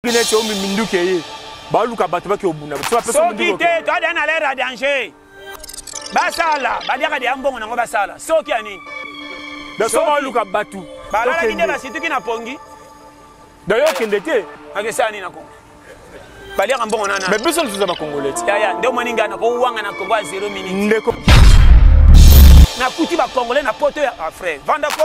Soki te to ada na l'air danger. Basala, badiaka de ambongo nango basala. Soki ani. Da soma luka batu. Balala kinde basituki na pongi. D'ailleurs kendete. Akesani na Congo. Badiaka ambongo nana. Mais biso tuza ba Congolais. Ya, ndio moninga na ko wanga na Congo a 0 minutes. Ndeko. Na kuti ba Congolais na poto ya frère. Vanda ko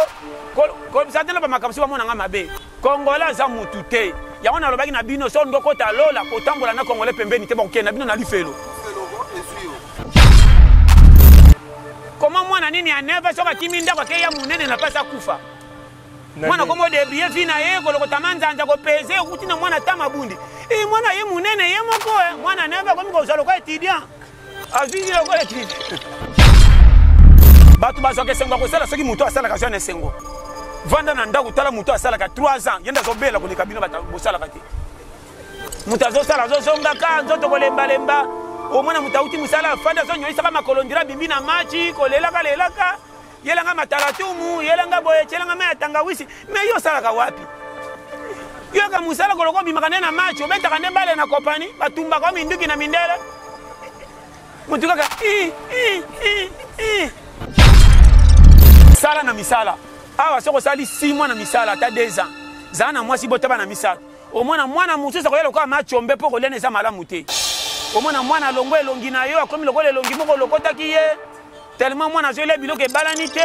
satana ba makamsi ba mona nga mabe. Congolais za mutu te. Ya wana lobaki na bino so ndoko ta lola ko tambola na Congolais pembeni te ba okena bino na lifelo. Comment moi nani a neva soka kiminda kwa keya munene na pasa kufa. Mwana komo de biye fina ye ko lokota manzanja ko peze kuti na mwana tama bundi. Mwana ye munene ye moko mwana neva ko miko zalo ko étudiant. Avigi ko étudiant. Batu bazoke sengo ko sala soki muto asala ka jone sengo. Vanda na ndako tala muto asala ka 3 ans yenda zobela ko likabino bata bosala ka te. Mutazo sala zo zonga ka nzoto ko lemba lemba. Omona mutauti musala fanda zo nyoisa kama kolondira bibi na machi kolelaka lelaka yelanga mataratumu yelanga boye chelanga me tangawisi me yo sala ka wapi yo ka musala koloko bimaka na machi obetaka ne bale na kopani batumba kwa minduki na mindele mutuka ka sala na misala awa soko sali 6 mois na misala ta 2 ans zana mwasi botaba na misala omona mwana mususa ko yelo kwa machi ombe poko lene za malamu te omona mwana longo elongi na yo akomi lokole elongi moko lokotaki ye tellement mwana zo le biloko ebalani te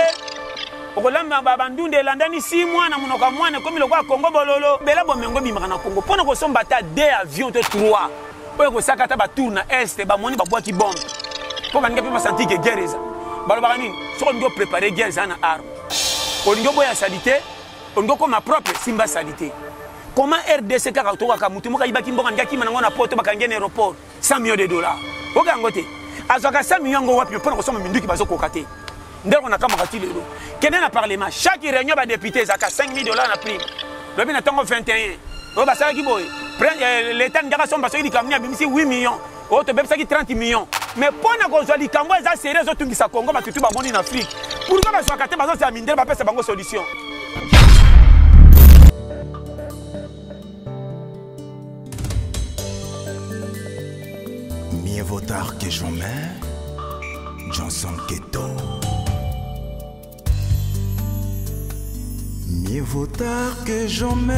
okolamba babandunde elandani 6 mois na monoka mwana akomi lokwa Congo bololo bela bomengo bimaka na Congo mpona kosomba ata 2 avions to 3 oyo kosaka ata batour na este bamoni babwaki bombe mpo baninga mpe basanti ke guerre eza balobaka nini soko olingi oprépare guerre eza na arme olingi oboya sali te olingi okoma propre simba sali te. Comment RDC kaka tokaka mutu moka ibaki mboka ngaki manango na poto bakange na aéroport 100 millions de dollars. Oka ngote. Azaka 100 millions ngo wapi pona kosoma minduki bazokoka te. Ndeko na kamaka ti lelo. Kene na parlement chaque réunion ba député zaka 5 000 dollars na prime. Lobi na tongo 21. O basala ki boy. L'état ngaka somba soki likamni abimisi 8 millions. O to bebisa ki 30 millions. Mais pona kozwa likambo eza sérieux zotungisa Congo batutu bamoni na Afrique. Pourquoi bazwaka te bazosala mindele bapesa bango solution? Mieux vaut tard que jamais, Johnson Keto. Mieux vaut tard que jamais,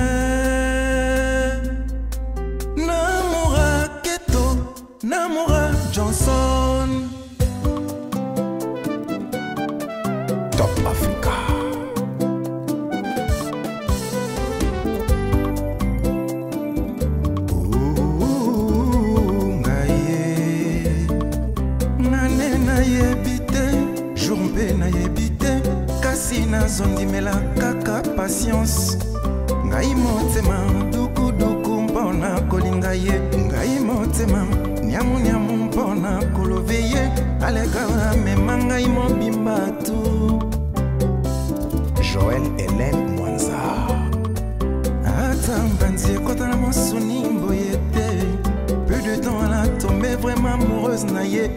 Namora Keto, Namora Johnson. Top Africa. Zondimela kaka patience ngai motema duku duku mpona kolinga ye ngai motema nyamu nyamu mpona kolove ye aleka mema ngai mobimba tu. Joël Hélène Mwanza ata mbanzi ekota na mosuni mboye te peu de temps elle a tombé vraiment amoureuse na ye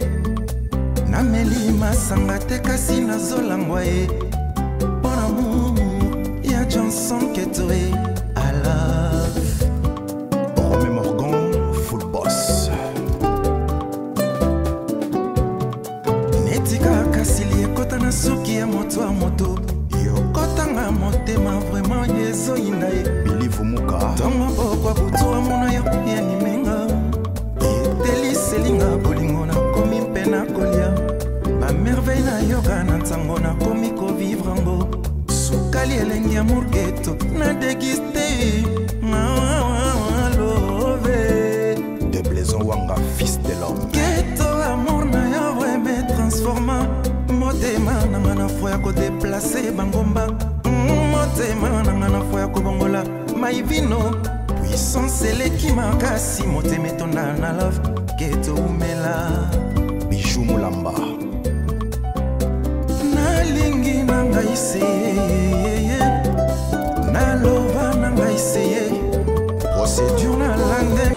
nameli masanga te kasi nazolangwa ye Johnson Ketoé à love. Romain Morgan, full boss. Netika kasili kota na suki ya moto a moto. Yo kota nga motema vraiment yezo inae. Bilivu muka. Tongo bokwa butu wa mona yo ya nimenga. Eteli selinga bolingo na komi mpena kolia. Ma merveille na yoga na ntango na komi ko vivre ango. Kali elengi amour ghetto na dégusté love de Blaison Wanga fils de l'homme ghetto amour na ya ouais me transforma motema nanga na foya ko déplacer bangomba motema nanga na foya ko bongola maivino puissance eleki makasi motema etonda na love ghetto umela bijou mulamba nalingi nanga ise.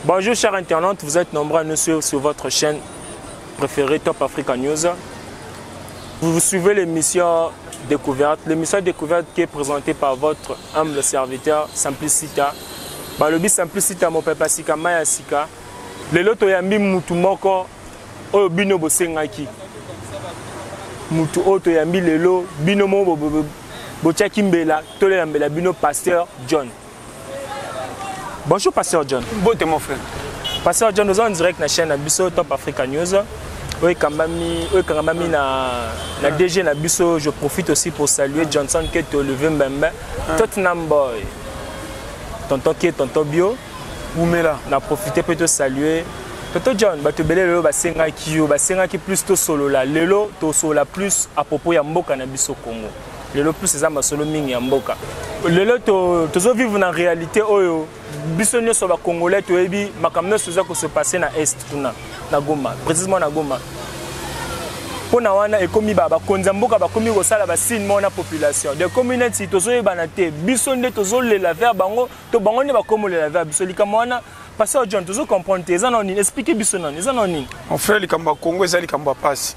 Bonjour chers internautes, vous êtes nombreux à nous suivre sur votre chaîne préférée Top Africa News. Vous suivez l'émission Découverte qui est présentée par votre humble serviteur Simplicita balobi simplicité ya mopepe sika mai ya sika lelo toyambi mutu moko oyo bino bosengaki mutu oyo toyambi lelo bino mo botiaki mbela tolela mbela bino Pasteur John. Bonjour Pasteur John. Bote mon frère. Pasteur John, nous sommes en direct na chaîne Abisso Top Africa News. Oui, Kambami na DG na Abisso, je profite aussi pour saluer Johnson qui est levé Mbembe. Tottenham Boy. Tonton qui est tonton Bio. Oumela. On a profité pour te saluer. Tonton John, tu belé lelo basenga ki plus to solo la. Lelo to solo la plus à propos ya mboka na Abisso Congo. Lelo plus c'est ça ma solo mingi ya mboka. Lelo to vivre en réalité oyo. Biso nyonso ba Congolais to ebi makamno soza ko se passer na est tuna na Goma, précisément na Goma. Pona wana ekomi ba konza mboka ba komi ko sala ba signe mona population. De communauté to zo yebana te biso nde to zo lela vers bango to bango ne ba komo lela vers biso likama wana Pasteur John to zo comprendre te ezana nini expliquer biso nani ezana nini. Mon frère likamba Congo ezali likamba passe.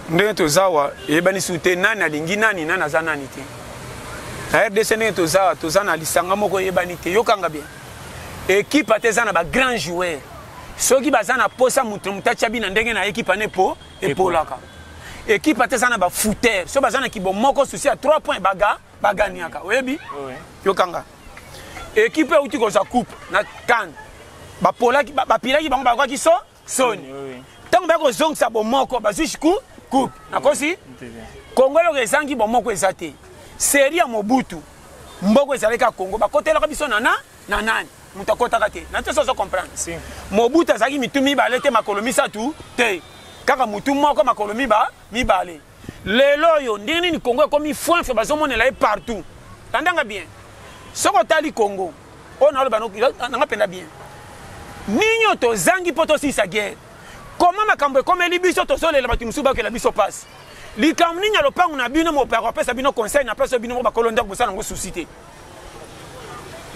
Ndenge to zawa yebani sute nani alingi nani nana za nani te. Na RDC ndenge to za na lisanga moko yebani te yokanga bien. Équipe atezana ba grand joueur. Soki bazana posa mutu mutacha bina ndenge na équipe ane po epolaka. Équipe atezana ba footer. So bazana ki bo moko souci à 3 points baganiaka. Oyebi? Oui. Yokanga. Équipe uti ko za coupe na CAN. Ba polaki ba pilaki bango ba kwa ki soni. Oui. Tango ba ko zong sa bo moko bazushi coupe. Na kosi? Congo lo ezangi bo moko ezate. Série ya Mobutu. Mboko ezaleka Congo ba kotela ka biso nana nani. Mutakota kate. Na teso comprendre. Si. Mobutu azaki mitumi balete makolo misatu te. Kaka mutu moko makolo mibale. Lelo yo ndini ni Congo comme foin fe bazomonela partout. Tandanga bien. Soko tali Congo. On a le bano nga penda bien. Ninyo to zangi poto si sa guerre. Comment makambo comme libiso to sole la batu musuba que la biso passe. Likam ninyo lo pangu na bino mo père pesa bino conseil na pesa bino ba kolonda ko sala ngo susciter.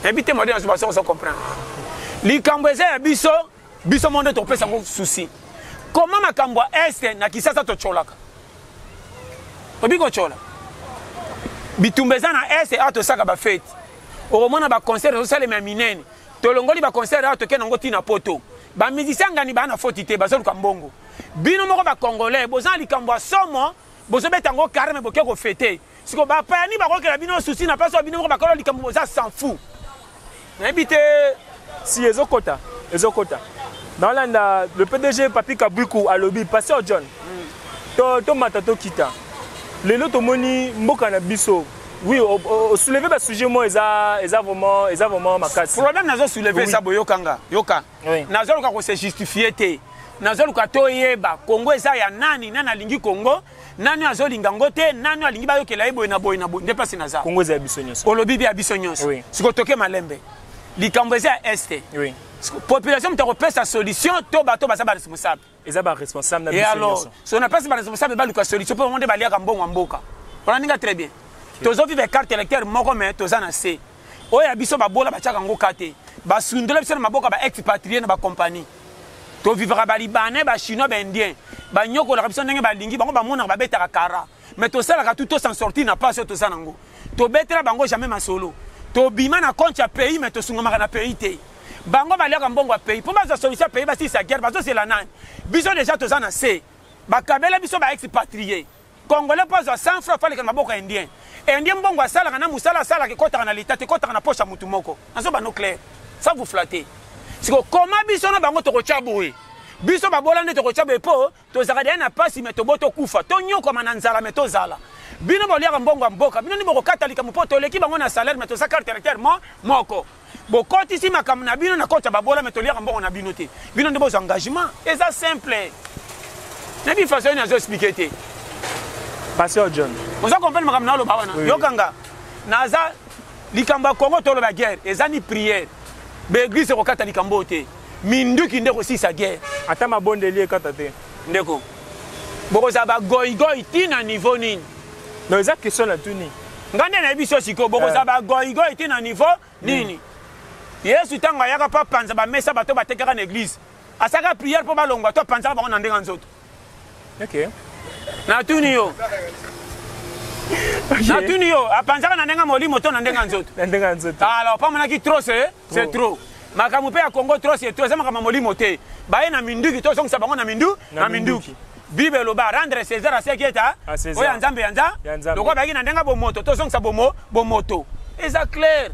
Habitez moi dans ce on comprend. Likambo eza ya biso monde to pesa ngo souci. Comment makambo est na kisasa to cholaka. Obiko chola. Bitumbeza na est ato saka ba fête. Oromona ba concert so sale minene. To longoli ba concert ato ke nango tina poto. Ba musicien ngani ba na fotité ba zo kambongo. Bino moko ba congolais bozan likambo somo bozo betango carme boke ko fêter. Siko ba pa ni ba ko ke la bino souci na pas so bino moko ba kolo likambo boza s'en fout. N'habite si ezokota. Dans le PDG Papi Kabuikou à lobby Pasteur John. To matato kita. Lelo to moni mboka na biso. Oui, soulever ba sujet mo eza vraiment makasi. Problème nazo soulever ça boyokanga. Yoka. Nazo luka ko se justifier te. Nazo luka to yeba Congo eza ya nani lingi Congo. Nani azolinga ngote nani alingi ba yokela ebo na boy ndepasi naza. Congo eza biso nyonso. Olobi bi biso nyonso. Siko toke malembe. Likambo eza este. Oui. Population mta repère sa solution to bato ba ba responsable. Eza ba responsable na biso. Et alors, si on n'a pas ba responsable ba luka solution pour monde ba lia kambongo mboka. On a ninga très bien. Tozo vive carte électeur moko mais toza na C. Oya biso ba bola ba chaka ngo kate. Ba sundela biso na maboka ba expatrié na ba compagnie. To vivra ba libanais ba chinois ba indien. Ba nyoko la biso ndenge ba lingi bango ba mona ba beta kara. Mais to sala ka tout s'en sortir na pas to za nango. To betela bango jamais masolo. To bima na compte ya pays mais to sungoma na pays te. Bango ba lia mbongo ya pays. Pour ba solution pays ba si sa guerre ba c'est la nani. Biso déjà to za na C. Ba kabela biso ba expatrié. Congolais pas 100 francs fallait que maboka indien. Indien mbongo asala na musala sala ke kota na l'état te kota na poche mutu moko. Nazo ba no clair. Ça vous flatter. Siko comment biso na bango to ko chaboui. Biso ba bolande to ko chabe po to zakade na pasi meto boto kufa. To nyoko mananzala meto zala. Bino bolia mbongo mboka. Bino ni boko katalika mupoto leki bango na salaire meto sa carte électeur moko. Bokoti si makam na bino na kota ba bola meto lia mbongo na bino te. Bino ndebo engagement. Et ça simple. Na bi façon na zo expliquer te. Pasteur John. Vous comprenez ma kamna lo bawana. Yokanga. Naza likamba Congo to lo ba guerre, ezani prière. Be église ko kata likambo te. Minduki ndeko si sa guerre. Ata mabondeli kata te. Ndeko. Boko za ba goigoi tina niveau nini. Non, eza question na tuni. Ngande na biso siko boko za ba goigoi tina niveau nini. Yesu tanga yaka pa panza ba mesa bato batekaka na église. Asaka prière po ba longwa to panza ba na ndenga nzoto. OK. Na tuni yo. Na tuni yo, apanzaka na ndenga molimo to na ndenga nzoto. Na ndenga nzoto. Alors, pas monaki trop c'est trop. Makamu pe ya Congo trop c'est trop, ça makama molimo te. Baye na minduki to songisa bango na minduki. Bible loba rendre César à ce qui est à oya nzambe yanza. Lokwa baki na ndenga bomoto to songisa bomoto. Eza clair.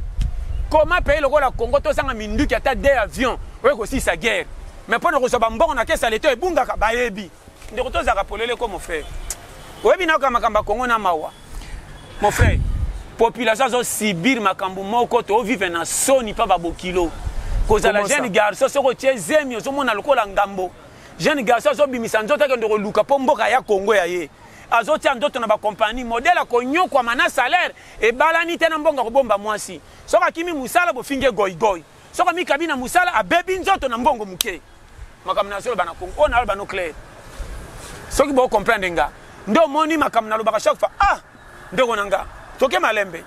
Comment payer le la Congo to sanga minduki ata des avions. Oye ko si sa guerre. Mais pour ne recevoir mbongo na kesa leto e bunga ka bayebi. Ndeko to zaka polele ko mon frère. Oyebi na ka makamba Congo na mawa. Mon frère, population zo sibir makambu moko to vivre na soni pa ba bokilo. Koza la jeune garçon so ko tiezemi zo mona lokola ngambo. Jeune garçon zo bimisa nzoto ke ndoko luka po mboka ya Congo ya ye. Azo tia ndoto na ba compagnie modèle ko nyoko mana salaire e balani tena mbonga ko bomba mwasi. So ka kimi musala bo finge goy. So ka mi kabina musala a bebi nzoto na mbongo muke. Makamna so bana Congo on a ba no clair. So ki bo comprendre nga. Ndo moni makamna lo ba chaque fois ndeko nanga toke malembe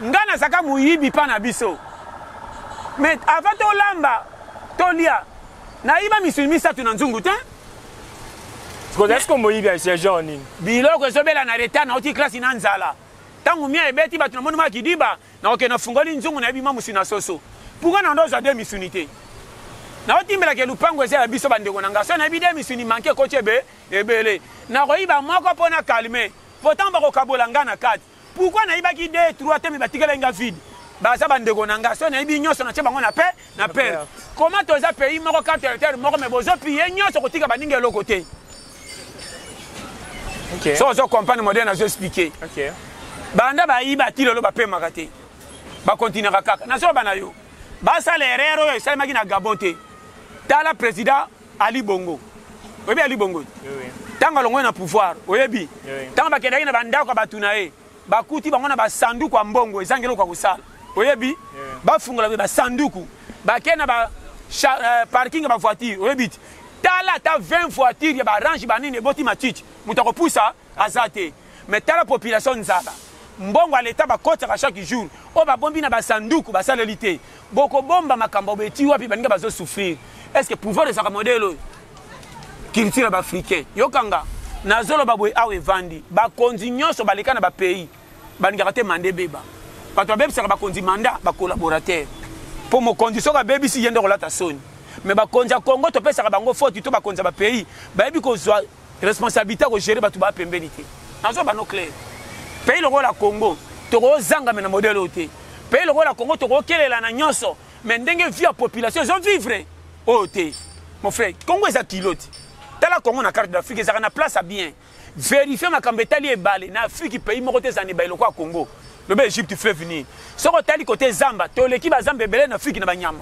ngana saka muyibi pa na biso mais avant to lamba to lia na iba misulmi sa tuna nzungu te est-ce que moyibi a ces gens ni biloko ezobela na retard na oti classe na nzala tangu mia ebeti batu na moni ma kidiba na oke na fungoli nzungu na ibima musina soso pourquoi na ndo za de misunité na otimbela ke lupango eza ya biso bandeko nanga so na bide misuni manke ko chebe ebele na ko iba moko pona calmer. Pourtant, on va kabola ngana kati. Pourquoi na ibaki 2 3 temi batikela nga vide? Ba sa bandeko nanga so na ibi nyoso na che bango na paix. Comment toza pays moko ka territoire moko me bozo piye nyoso kotika baninga lo côté. OK. So zo comprendre modèle na zo expliquer. OK. Banda ba iba tilo lo ba paix makate. Ba continuer kaka. Na so bana yo. Ba sa l'erreur yo sa maki na gabote. Tala président Ali Bongo. Oyebi Ali Bongo. Oui. Tanga longo na pouvoir oyebi tanga bakendaki na bandako batuna e bakuti bango na basanduku ya mbongo ezangelo kwa kusala oyebi bafungola ba sanduku bakena ba parking ba voiture oyebi tala ta 20 voitures ya ba range banini boti matiti mutako pusa azate mais tala population nzaba mbongo à l'état ba kota chaque jour o ba bombi na ba sanduku ba salelité boko bomba makambo beti wapi baninga bazo souffrir est-ce que pouvoir de sa modèle culture africain yokanga nazolo babwe awe vandi ba konzi nyonso baleka na ba pays baningaka te mande beba bato babebisaka bakonzi manda ba collaborateur po mokonzi soka bebisi yende kolata soni mais bakonzi ya Congo topesaka bango faute to bakonzi ba pays bayebi kozwa responsabilité ko gérer bato ba pembeni te nazo ba no clair pays lokola Congo toko zanga mena modèle ote pays lokola Congo toko kelela na nyonso mais ndenge vie population zo vivre ote mon frère Congo est à kilote. Tala Congo na carte d'Afrique ezaka na place à bien. Vérifier makambo etali ebale na Afrique pays moko te zane bailo kwa Congo. Le Égypte fait venir. Soko tali côté Zamba, to l'équipe ba Zamba belé na Afrique na banyama.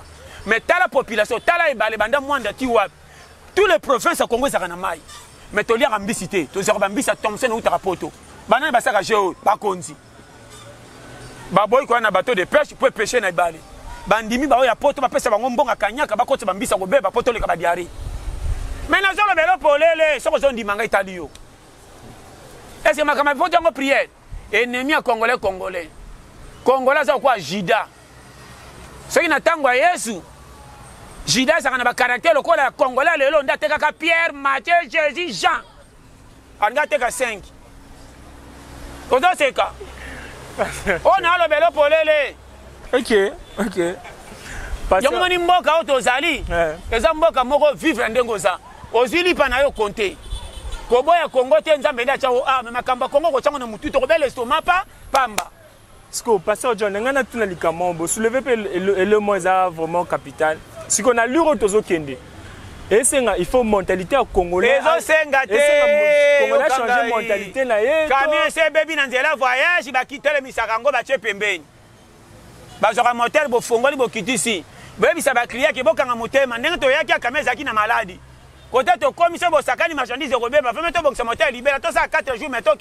Mais tala population, tala ebale banda mwanda ti wa. Tous les provinces à Congo ezaka na mai. Mais to lia ambicité, to zero ambisa Thompson ou tarapoto. Bana ba saka jeo ba konzi. Ba boy ko na bateau de pêche pour pêcher na ebale. Bandimi ba oya poto ba pesa bango mbonga kanyaka ba kotsa bambisa ko beba poto le ka ba diari. Mais nous avons le polele, ce que dit manga italio. Est-ce que ma camarade faut dire prière? Ennemi à Congolais. Congolais c'est quoi Jida? Ce qui n'attend pas Yesu. Jida ça a un caractère le Congolais le long d'atteindre Pierre, Matthieu, Jésus, Jean. On a atteindre 5. Comment c'est ça? On a le polele. OK. Yomoni mboka otozali. Eza mboka moko vivre ndengoza. Ozili pa na yo compter. Koboya Congo te nzambe nda chao mais makamba Congo ko chango na mutu to bele estomac pa pamba. Siko pasteur John ngana tuna likamombo soulever le moins vraiment capital. Si qu'on a l'euro tozo kende. Et c'est il faut mentalité congolais. Congolais changer mentalité na ye. Kamie se bebi na nzela voyage ba kitele misakango ba che pembeni. Ba zoka moteur bo fongoli bo kitisi. Bebi sa ba client ke bokanga motema ndenge to yaki akameza ki na maladi. Côté to commission bo sakani marchandise ko beba femme to boksa moteur libéra to ça 4 jours mais to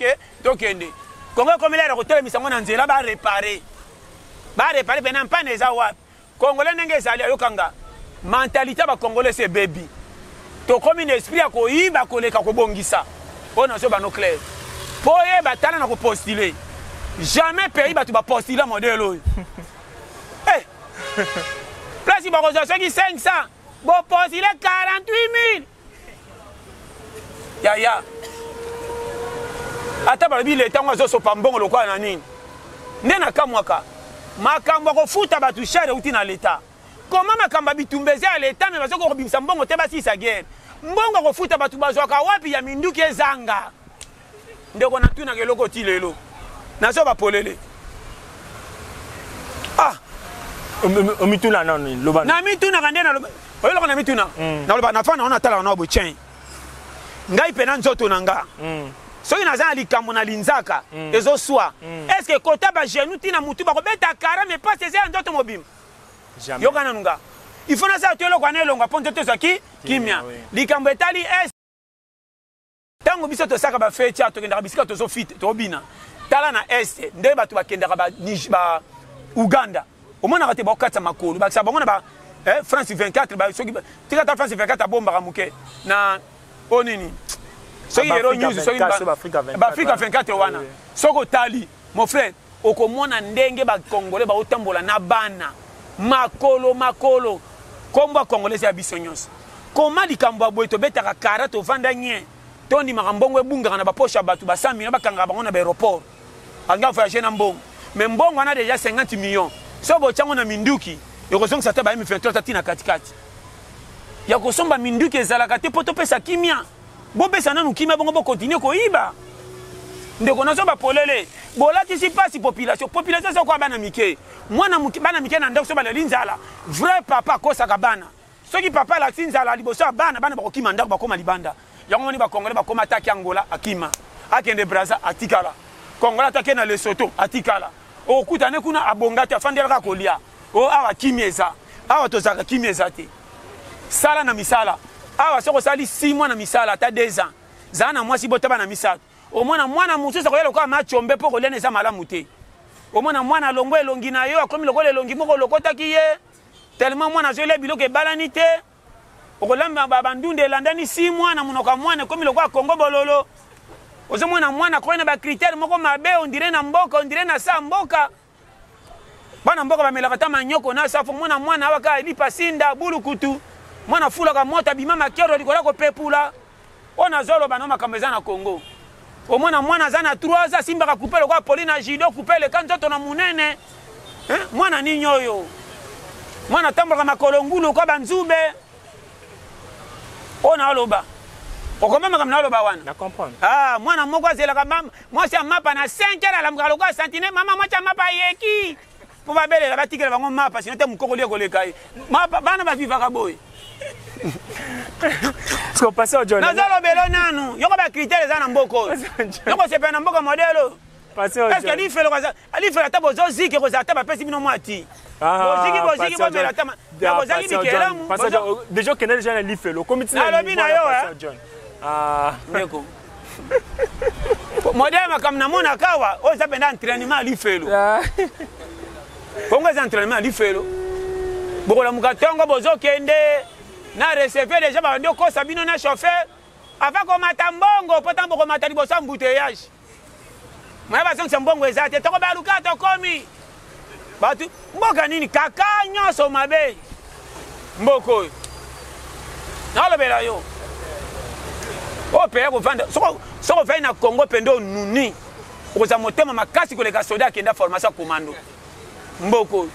kende. Congo comme l'air ko tele misango na nzela ba réparer. Ba réparer bena mpane za wapi. Congolais ndenge ezali yokanga. Mentalité ba congolais c'est baby. To comme un esprit à ko yiba ko leka ko bongisa. On so ba no clair. Poye ba tana na ko postuler. Jamais pays ba tu ba postuler modèle. Eh. Place ba ko zo qui 500. Bo postuler 48 000. Ya. ata balobi leta ngo azosopa mbongo lokola na nini nde nakamwaka makambo ya kofuta bato shere euti na leta koma makambo ya bitumbeze ya leta me bazoki kobimisa mbongo te basilisa guerre mbongo ya kofuta bato bazwaka wapi ya minduki ezanga ndeko natunaka eloko ti lelo nazo bapolele omituna nani loba na mitunaka nde naloba oyeloko na mituna naloba nafana ona talaka na botien ngai pena nzoto na nga soki naza na likambo na linzaka ezoswa estce kota bagenu ntina mutu bakobeta kara me pasi eza ya nzoto mobima yoka nanu nga ifo nasala to eloko wana elongwa mpo nzoto ezwaki kimia likambo etali est ntango biso tosaka bafeti tokendaka bisika tozobina tala na este nde bato bakendaka ba uganda omonaka te bakokatisa makolo bakisa bango na France 24 soki tika ta France 24 abombaka moke na o nini soki Hero News soki Africa 24 wana soki otali mon frère okomona ndenge bakongole baotambola na bana makolo kombo ya congolais ya biso nyonso koma likambo ya boye tobetaka kara tovanda nye tondimaka mbongo ebungaka na baposhe ya bato basamina bakangaka bango na baéroport anga voyage na mbongo me mbongo wana deja 50 millions so botyango na minduki ekozongisa te ba-M23 tati na katikati ya kosomba minduki ezalaka te mpo topesa kimia bopesa nanu kimia bongo bokontinue koyiba ndeko nazo bapolele bolatisi mpasi population sokoya bana mike bana mike na ndako so baleli nzala vrai papa akosaka bana soki papa alakisi nzala liboso ya bana bakokima ndako bakoma libanda yango moni bakongole bakoma ataki angola akima akende braza atikala kongola atake na Lesotho atikala okutane kuna abonga te afandelaka kolia awa kimia eza awa tozalaka kimia eza te sala na misala awa soko osali 6 mois na misala ata 2 ans zala na mwasi botaba na misato omona mwana mosusu akoya lokola machombe mpo kolia eza malamu te omona mwana alongwa elongi na yo akomi lokola elongi moko olokotaki ye tellement mwana azolia biloko ebalani te okolamba bandunda elandani 6 mois na monoko ya mwana ekomi lokola kongo bololo ozomona mwana akoya na bakritere moko mabe ondire na mboka ondire na sa mboka bana mboka bamelaka ta manyoko na safo mwana mwana awaka elipa sinda bulukutu mwana fulaka moto abima makero likola kopepula ona azoloba na makambo eza na Congo omona mwana aza na 3 ans asimbaka coupe lokola poli na judo coupe leka nzoto na munene mwana nini oyo mwana atambolaka makolo ngulu kwa banzube ona aloba okomamaka mna aloba wana mwana moko azelaka mwasi ya mapa na 5 heures alamuka lokola santine mama mwasi ya mapa ayeki mpo babelela batikela bango mapa sino te mokoko lie koleka ye bana bavivaka boye nazolobelo nanu yoko bakritere eza na mboka oyo yoko sepela na mboka modelo eske alifelo ata bozoziki ekozala ta bapesi bino mwa ti boziki bomela ta nakozali bikelamu déjà okende déjà na lifelo nalobi na yo ndeko modele makambo namonaka awa oyo eza mpenza entraînement ya lifelo bongo eza entraînement ya lifelo bokolamuka ntongo bozokende na recevoir déjà babandi okosa bino na chauffeur ava komata mbongo mpo ntango bokomata liboso ya mbuteyage moya bazongisa mbongo eza te toko baluka tokomi bato mboka nini kaka nyonso mabe mboka oyo naolobela yo opeya kovanda soko ovai na Congo pende onuni okozala motema makasi koleka soda akenda formation ya komando mboka oyo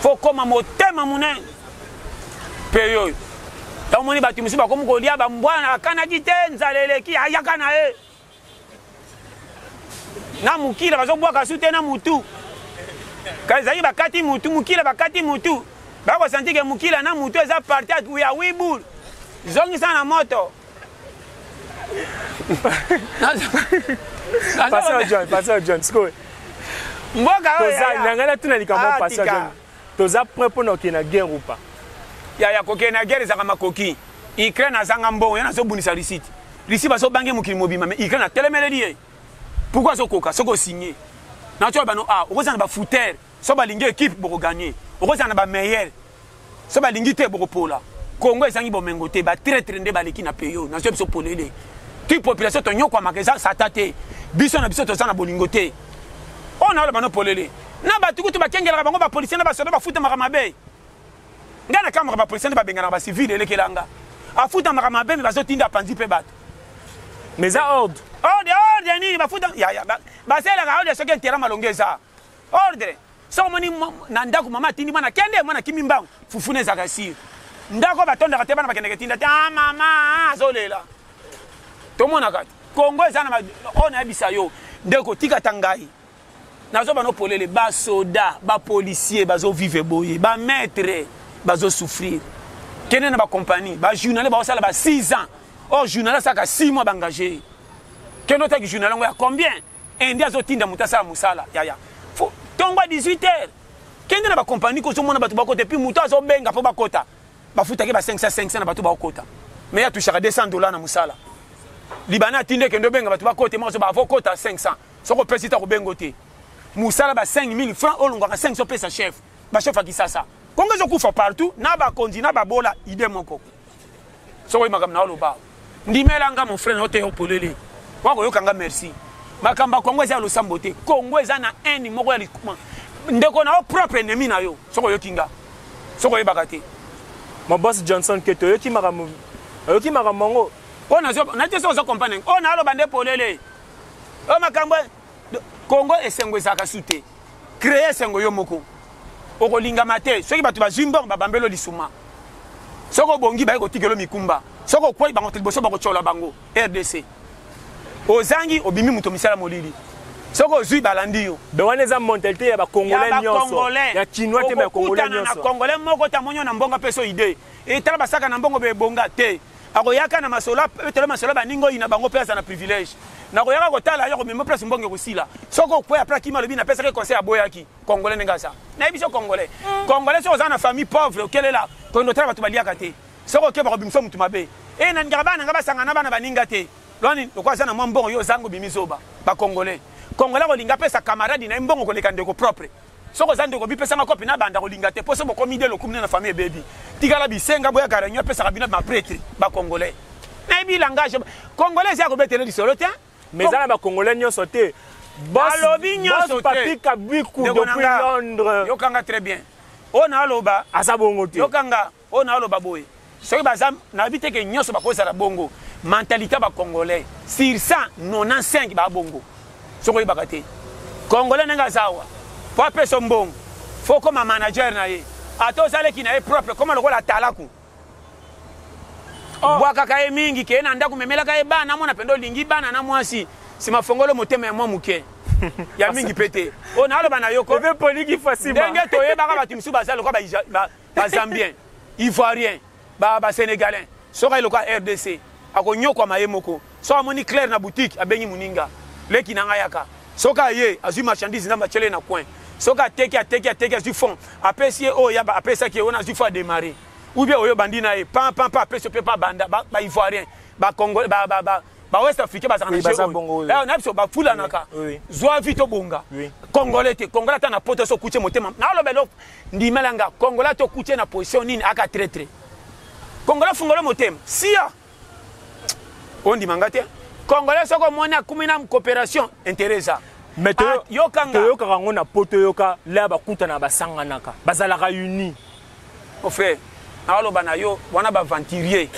fo koma motema munene mpe yoyo ntango moni bato mosusu bakomi kolia bambwana akanaki te nzala eleki ayaka na ye na mokila bazobwaka su te na mutu kasi ezalaki bakati mutu mokila bakati mutu bakosantike mokila na mutu eza parti ya wibul zongisa na moto mboka oyoyangana tuna likambo pasa John toza prêt mpona okende na guerre ou pas ya kokende na guerre ezaka makoki Ukraine azanga mbongo yana azobundisa risiti risi bazobange mokili mobima me Ukraine atelemeleli ye pourquoi azokoka soki osigné natyo bano okozala na bafoutere so balingi équipe bokoganye okozala na bameilleur so balingi te bokopola Congo ezangi bomengo te batraitre nde baleki na peyo nazyo biso polele ti population tonyokwamaka eza sata te biso na biso toza na bolingo te oyo naola bano polele na bato kutu bakengelaka bango bapolisier na basoda bafutamaka mabe ngai na kamaka bapolisier nde babenganaka bacivile elekelanga afutamaka mabe me bazotinda apanzi mpe bato mais eza ordre ordre nini bafuta ya baselaka ordre soki intérêt malongeza ordre soko moni na ndako mama atindi mwana kende mwana kimi mbangu fufuna ezaka sire ndako batondaka te bana bakendeke tinda te mama azolela tomonaka Congo eza na on ayebisa yo ndeko tikata ngai nazoba no polele basoda bapolisier bazovivre boye bamaître bazosouffrir kende na bacompagnie bajournaliste baosala ba 6 ans or journaliste asaka 6 mois baengagé kende otaki journal yango ya combien indi azotinda moto asala mosala yaya tongo 18 heures kende na bacompagnie kozomona bato bakota epuis moto azobenga mpo bakota bafutaki ba 500 na bato bakota mais ya tushaka $200 na mosala libana atinde kende obenga bato bakota mozo bavokota 500 soko pesi ta kobengo te musala ba 5000 francs olongaka 500 pesa chef ba chef akisasa kongo ezokufa partout na bakonzi na babola ide moko soko imaka na oloba ndimelanga mon frère ote opolele wako yokanga merci makamba kongo eza losambo te kongo eza na eni moko ya likuma ndeko na o propre ennemi na yo soko yokinga soko yebaka te mon boss Johnson Keto yoki maka mongo ona zo na te so compagnie ona aloba nde polele o makambo Congo esengo ezaka sute créer esengo yo moko okolinga mate soki bato bazimbo babambelo lisuma soko bongi ba ekotikelo mikumba soko kwoi bango liboso bakochola bango RDC ozangi obimi muto misala molili soko zui balandi yo bewana eza mentalité ya bakongolais nyonso ya chinois te ba congolais nyonso na congolais moko ta monyo na mbonga peso idée etala basaka na mbongo be bonga te akoyaka na masola tele masola baningo ina bango pesa na privilège na koyaka kotala yo komema place mbonge kosila soko kwa après ki malobi na pesa ke conseil aboyaki congolais ngasa na biso congolais congolais so za na famille pauvre kelela ko notala batu baliaka te soko ke ba kobimso mutu mabe e na ngabana ngaba sangana bana baninga te loni lokwa za na mbongo yo zango bimizoba ba congolais ko linga pesa camarade na mbongo koleka ndeko propre soko za ndeko bipesa ma copine na banda kolinga te poso boko midelo kumne na famille baby tikala bisenga boya karanyo pesa kabina ma prêtre ba congolais na bi langage congolais ya ko betele di solo te mais ça ba congolais nyonso te boss papi kabiku depuis Londres yokanga très bien ona aloba asabongo te yokanga ona aloba boye soki bazam na bite ke nyonso bakoza la bongo mentalité ba congolais sur 195 ba bongo soko ibaka te congolais nenga zawa po peso mbongo faut comme manager na ye atozale ki na ye propre comme lokola talaku bwaka kaye mingi ke na ndako memela kaye bana mona pendo lingi bana na mwasi sima fongolo motema ya mwa muke ya mingi pete ona aloba na yoko eve poliki fasima ndenge toyebaka bato misu bazali lokola ba zambien ivoirien ba sénégalais soka lokola RDC akonyokwa maye moko so amoni clair na boutique abengi muninga leki na ngayaka soka ye azui marchandise na bachele na coin soka teki azui fond apesi o ya apesa ki ona azui fa démarrer ou bien oyo bandina e pam apesi pe pa banda ba ivoirien ba congo ba west africain ba zanga bongo na biso ba fula naka zwa vito bonga congolais te congolais ta na poto so kuche motema na lobelo ndimelanga congolais to kuche na position nini aka très congolais fungolo motema sia on dimanga te congolais soko mona kumina coopération intéressa mais yokanga ngo na poto yoka la bakuta na basanganaka bazalaka uni mon frère aloba na yo wana ba venturier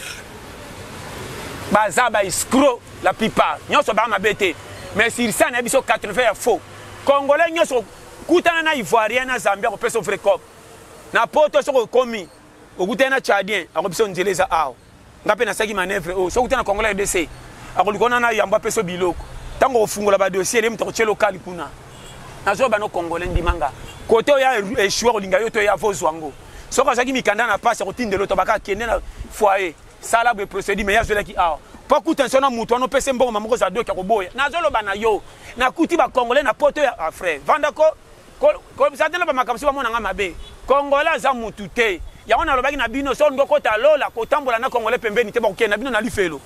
baza ba escroc la plupart nyonso ba mabete mais sur ça na biso 80 ya faux congolais nyonso kutana na ivoirien na zambia ko peso vrai cop na poto soko komi okutana na tchadien akobiso nzeleza awo ngape na saki manœuvre o soko kutana congolais DC akolikona na yamba peso biloko tango ofungola ba dossier le mtoko chelo kali kuna nazo bano congolais ndimanga kote ya échouer olinga yo to ya vozwango soko saki mikanda na passe kotindelo to baka kende na foyer sala be procédure mais ya zelaki awo pas kuta sona mutu ono pese mbongo mamoko za doka koboya nazo loba na yo na kuti ba congolais na poto ya frère vandako ko satana ba makamsi ba mona nga mabe congolais za mutu te ya wana lobaki na bino so ndoko ta lola ko tambola na congolais pembeni te ba kokena bino na lifelo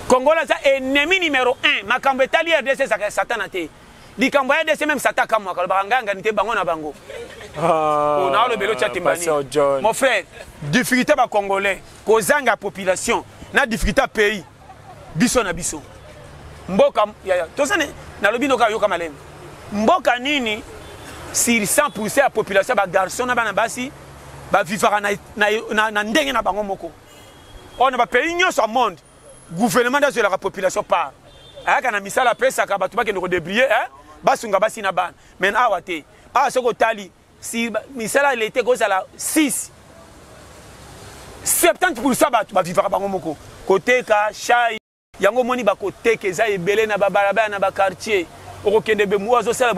congolais za ennemi numéro 1 makambo etali RDC za satana te likambo ya RDC même satana kama kalba nganga nite bango na bango on a le belo tchatimbani mon frère difficulté ba congolais kozanga population na difficulté pays biso na biso mboka ya tosane na lobino ka yoka malem mboka nini sur 100% ya population ba garçon na bana basi ba vivara na ndenge na bango moko on ba pays nyonso au monde gouvernement d'azela la population part aka na misala pesa ka batu bakende ko débrier basunga basi na bana mais awa te soko tali si misala il était cause à la 6 70% batu ba vivra bango moko côté ka chai yango moni ba côté ke za ebele na ba barabara na ba quartier okokende be mwazo sala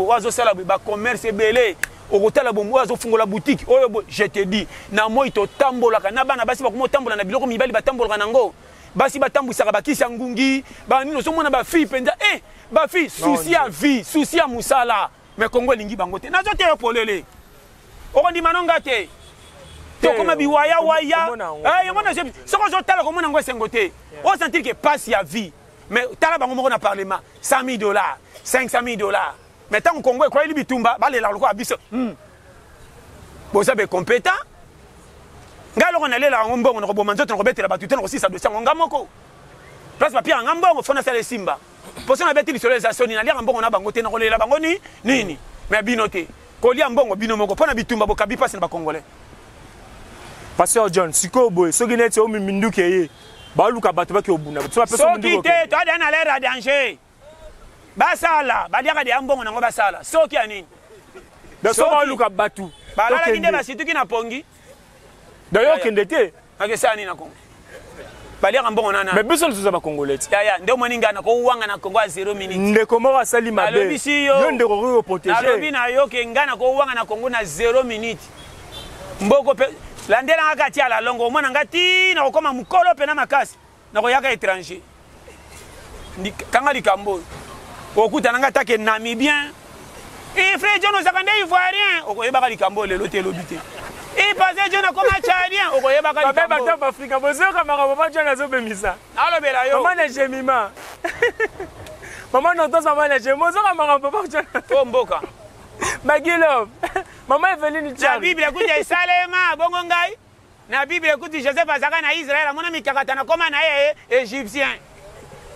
ba commerce ebele okotala bo mwazo fungola boutique oyo je te dis na moi to tambola kana bana basi ba ko tambola na biloko mibali ba tambola nango basi batambwisaka bakisa ngungi banino somona ba fille penza ba fille souci à vie souci à musala mais Congo lingi bango te nazo te polele okondi manonga te to koma biwaya waya yango na soko zo tala komona ngo sengote o sentir que passe ya vie mais tala bango moko na parlement $100,000 $500,000 mais tant Congo ko eli bitumba balela loko abiso boza be compétent ngalo na lela ngombongo no boma nzoto no betela batute no sisa dossier ngamoko place papier ngambongo fona sala simba poso na betili solisation na lia ngambongo na bango te na kolela bango nini mais binote ko lia mbongo bino moko pona bitumba bokabi passe na ba congolais Pasteur John siko boy soki neti o miminduke ye ba luka batu baki obuna so personne soki te to ada na l'air danger basala ba lia ka de mbongo nango basala soki anini de so ba luka batu ba la kinde ba situki na pongi d'ailleurs kendete akesa nini na Congo balia mbongo nana mais biso ntuza ba congolais ndio moninga na ko wanga na Congo a 0 minutes ndeko moko asali mabe yo ndeko ko protéger alobi na yo ke ngana ko wanga na Congo na 0 minutes mboko pe landela ngakati ala longo mwana ngati na kokoma mukolo pe na makasi na koyaka étranger ndi kanga likambo okuta nanga take namibien frère John Zakande ivoirien okoyeba likambo lelo te lobité passé John comme tchadien okoyeba ka likambo ba Afrika bozo kama papa John azobemisa alobela yo mama na jemima mama no to sama na jemozo kama papa John to mboka Magilo mama Eveline Tchad la Bible écoute Salema bongo ngai na Bible écoute Joseph azaka na Israël mona mikakata na koma na égyptien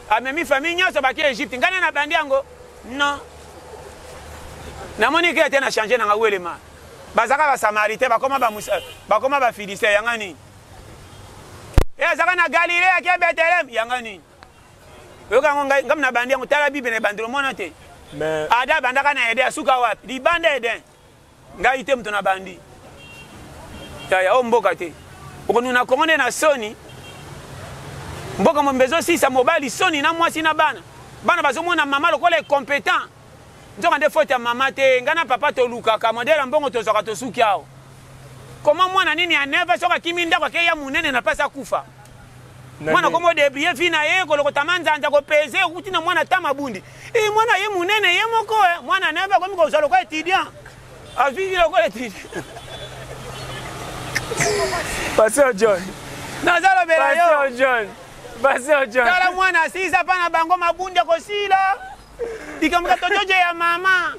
amemi famille nyoso baki Égypte ngana na bandi yango non na moni ke tena changer na ngawelema bazaka ba samarité bakoma ba musa bakoma ba philistin yangani azaka na Galilée ke Bethlehem yangani yoka ngai ngam na bandi yango tala Bible na bandiro mona te mais ada bandaka na ede asuka wapi di bande eden ngai te mtu na bandi ya mboka te ukonuna Kongo na soni mboka mombezo sisa mobali soni na mwasi na bana bazomona mama lokola compétent nzoka nde faute ya mama te ngana papa to lukaka modela mbongo to zoka to suki ao koma mwana nini aneva soka kimi ndako ke ya munene na pasa kufa mwana komo debrier fina ye ko lokota manzanja ko pese ukuti na mwana tama bundi mwana ye munene ye moko mwana neva komi ko zalo ko étudiant avivi lo ko étudiant Pasteur John nazalo bela yo Pasteur John kala mwana sisa pana bango mabundi ko sila dikamka tojoje ya mama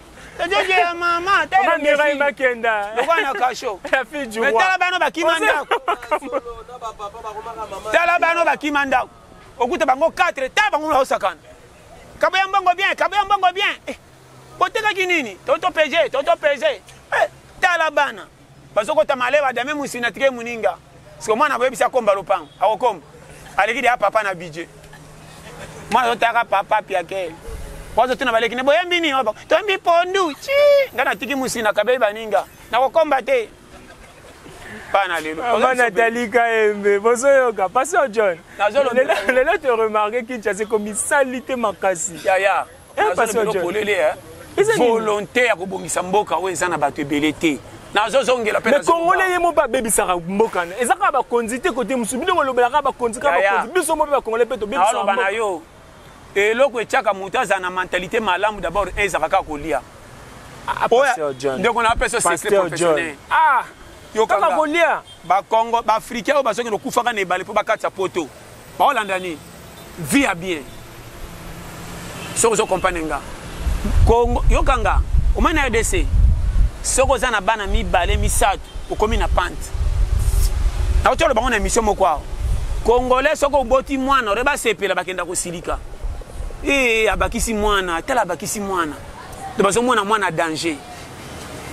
tala mira makenda lokana kasho la fille du roi tala bano bakimanda tala bano bakimanda okuta bango 4 tala bango na osakana kabaya mbongo bien boteka kinini toto PG tala bana bazoko tamaleba dame musina tike muninga siko mwana boyebisa komba lopango akokomba alekidi ya papa na budget mwana otaka papa piake wazo tuna baleki ne boyembi ni oba tombi pondu chi ngana tiki musina kabei baninga na kokomba te pana lelo mana dalika embe bozo yoka Pasteur John lelo te remarquer qu'il c'est comme salité makasi ya Pasteur John polele volonté ya kobongisa mboka oyo eza na bato ebele te nazozongela pe mais congolais yemo ba bebisaka mboka na ezaka ba konzi te côté musubi ndongo lobelaka ba konzi ka ba konzi biso mo ba congolais pe to bebisa mboka na yo eloko etiaka moto aza na mentalité malamu d'abord ezalaka kolia Pasteur John ndeko na peso secret professionnel yokaka kolia bakongo baafricain oyo bazokende okufaka na ebale mpo bakatisa poto baolanda nini vie ya bien soki ozokompane nga kongo yokanga omai na RDC soki oza na bana mibale misato okomi na pante nakotolo bango na émission moko awa congolais soki oboti mwana ore basepela bakenda kosilika abakisi mwana tala abakisi mwana to bazomona mwana danger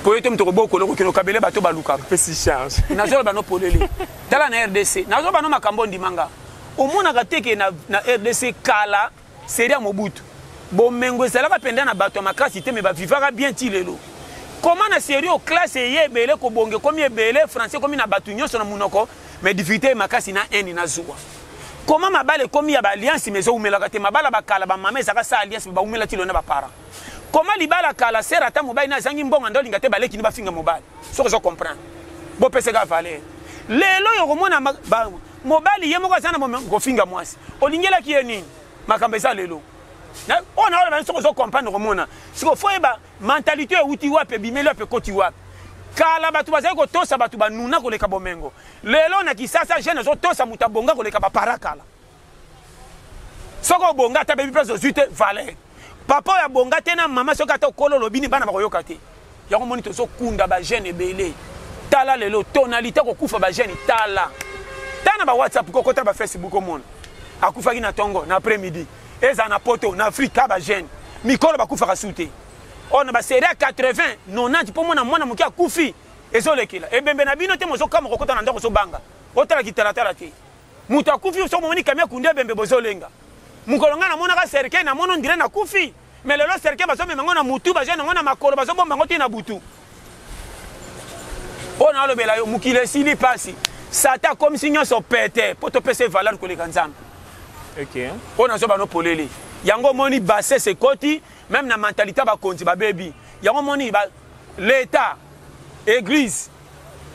po ete mtoko bokolo kokino kabele bato balukaka pesi charge nazolo bano polele tala na RDC nazolo bano makambo ndimanga omonaka te ke na RDC kala série Mobutu bomengo ezalaka penda na bato makasi te me bavivaka bien ti lelo comment na série o classe ye ebele kobonge komi ebele français komi na bato nyonso na munoko mais difficulté makasi na eni na zuwa comment mabale komi ya ba alliance mezo umelaka te mabala bakala ba mama ezaka sa alliance ba umela ti lona ba para comment libala kala sera ata mobali na zangi mbonga ndolinga te baleki ni bafinga mobali so ko comprendre bo peseka valeur lelo yo komona mobali ye moko azana kofinga mwasi olingela ki ye nini makambo eza lelo on a la so comprendre komona siko fo eba mentalité uti wape bimelo pe koti wape kala batu bazali ko tosa batu banuna koleka bomengo lelo na kisasa jeune zo tosa mutabonga koleka ba parakala soko bonga ta bebi place zute valeur papa ya bonga tena mama soka ta kololo bini bana bakoyoka te yango moni to so kunda ba jeune ebele tala lelo tonalité ko kufa ba jeune tala tana ba WhatsApp ko kota ba Facebook omona akufa ki na tongo na après midi eza na poto na Afrika ba jeune mikolo ba kufa kasute on ba série 80 90 pour mona mwana mukia kufi ezolekela ebembe na bino te mozo kama ko kota na ndako so banga otala kitalatala te muta kufi so moni kamia kunde bembe bozolenga mukolonga na mona ka serke na mono ndire na kufi mais lelo serke ba so me ngona mutu ba jeune ngona makolo ba so bomba ngoti na butu on a le bela yo mukile sili pasi sata comme si nyo so pete poto pese valeur ko le kanzam OK on a so ba no polele yango moni basse se koti même na mentalité ba konti ba baby yango moni ba l'état église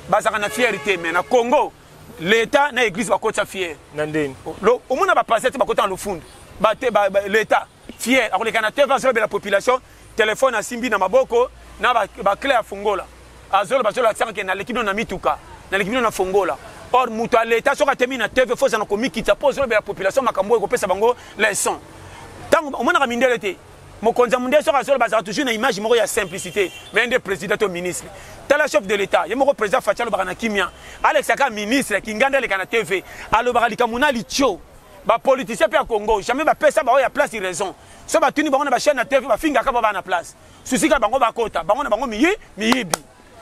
ba saka na fierté mais na Congo l'état na église ba kota fier nandeni lo omona ba passer ba kota lo fund ba te ba l'état fier ako le kana te va sur la population téléphone a simbi na maboko na ba clé a fungola azolo ba zolo atsaka na l'équipe na mituka na l'équipe na fungola or muto l'état soka temi na TV fo za na komikita pose la population makambo ko pesa bango leçon tant omona ka mindele te mokonza munde soka zolo ba za toujours na image moko ya simplicité mais un président au ministre tala chef de l'état yemo ko président Fachalo bakana kimia Alex aka ministre kinganda le kana TV alo bakalika muna licho ba politicien pe ya Congo jamais ba pesa ba ya place raison so ba tuni bango na ba chaîne na TV ba finga ka ba na place susika bango ba kota bango na bango miyibi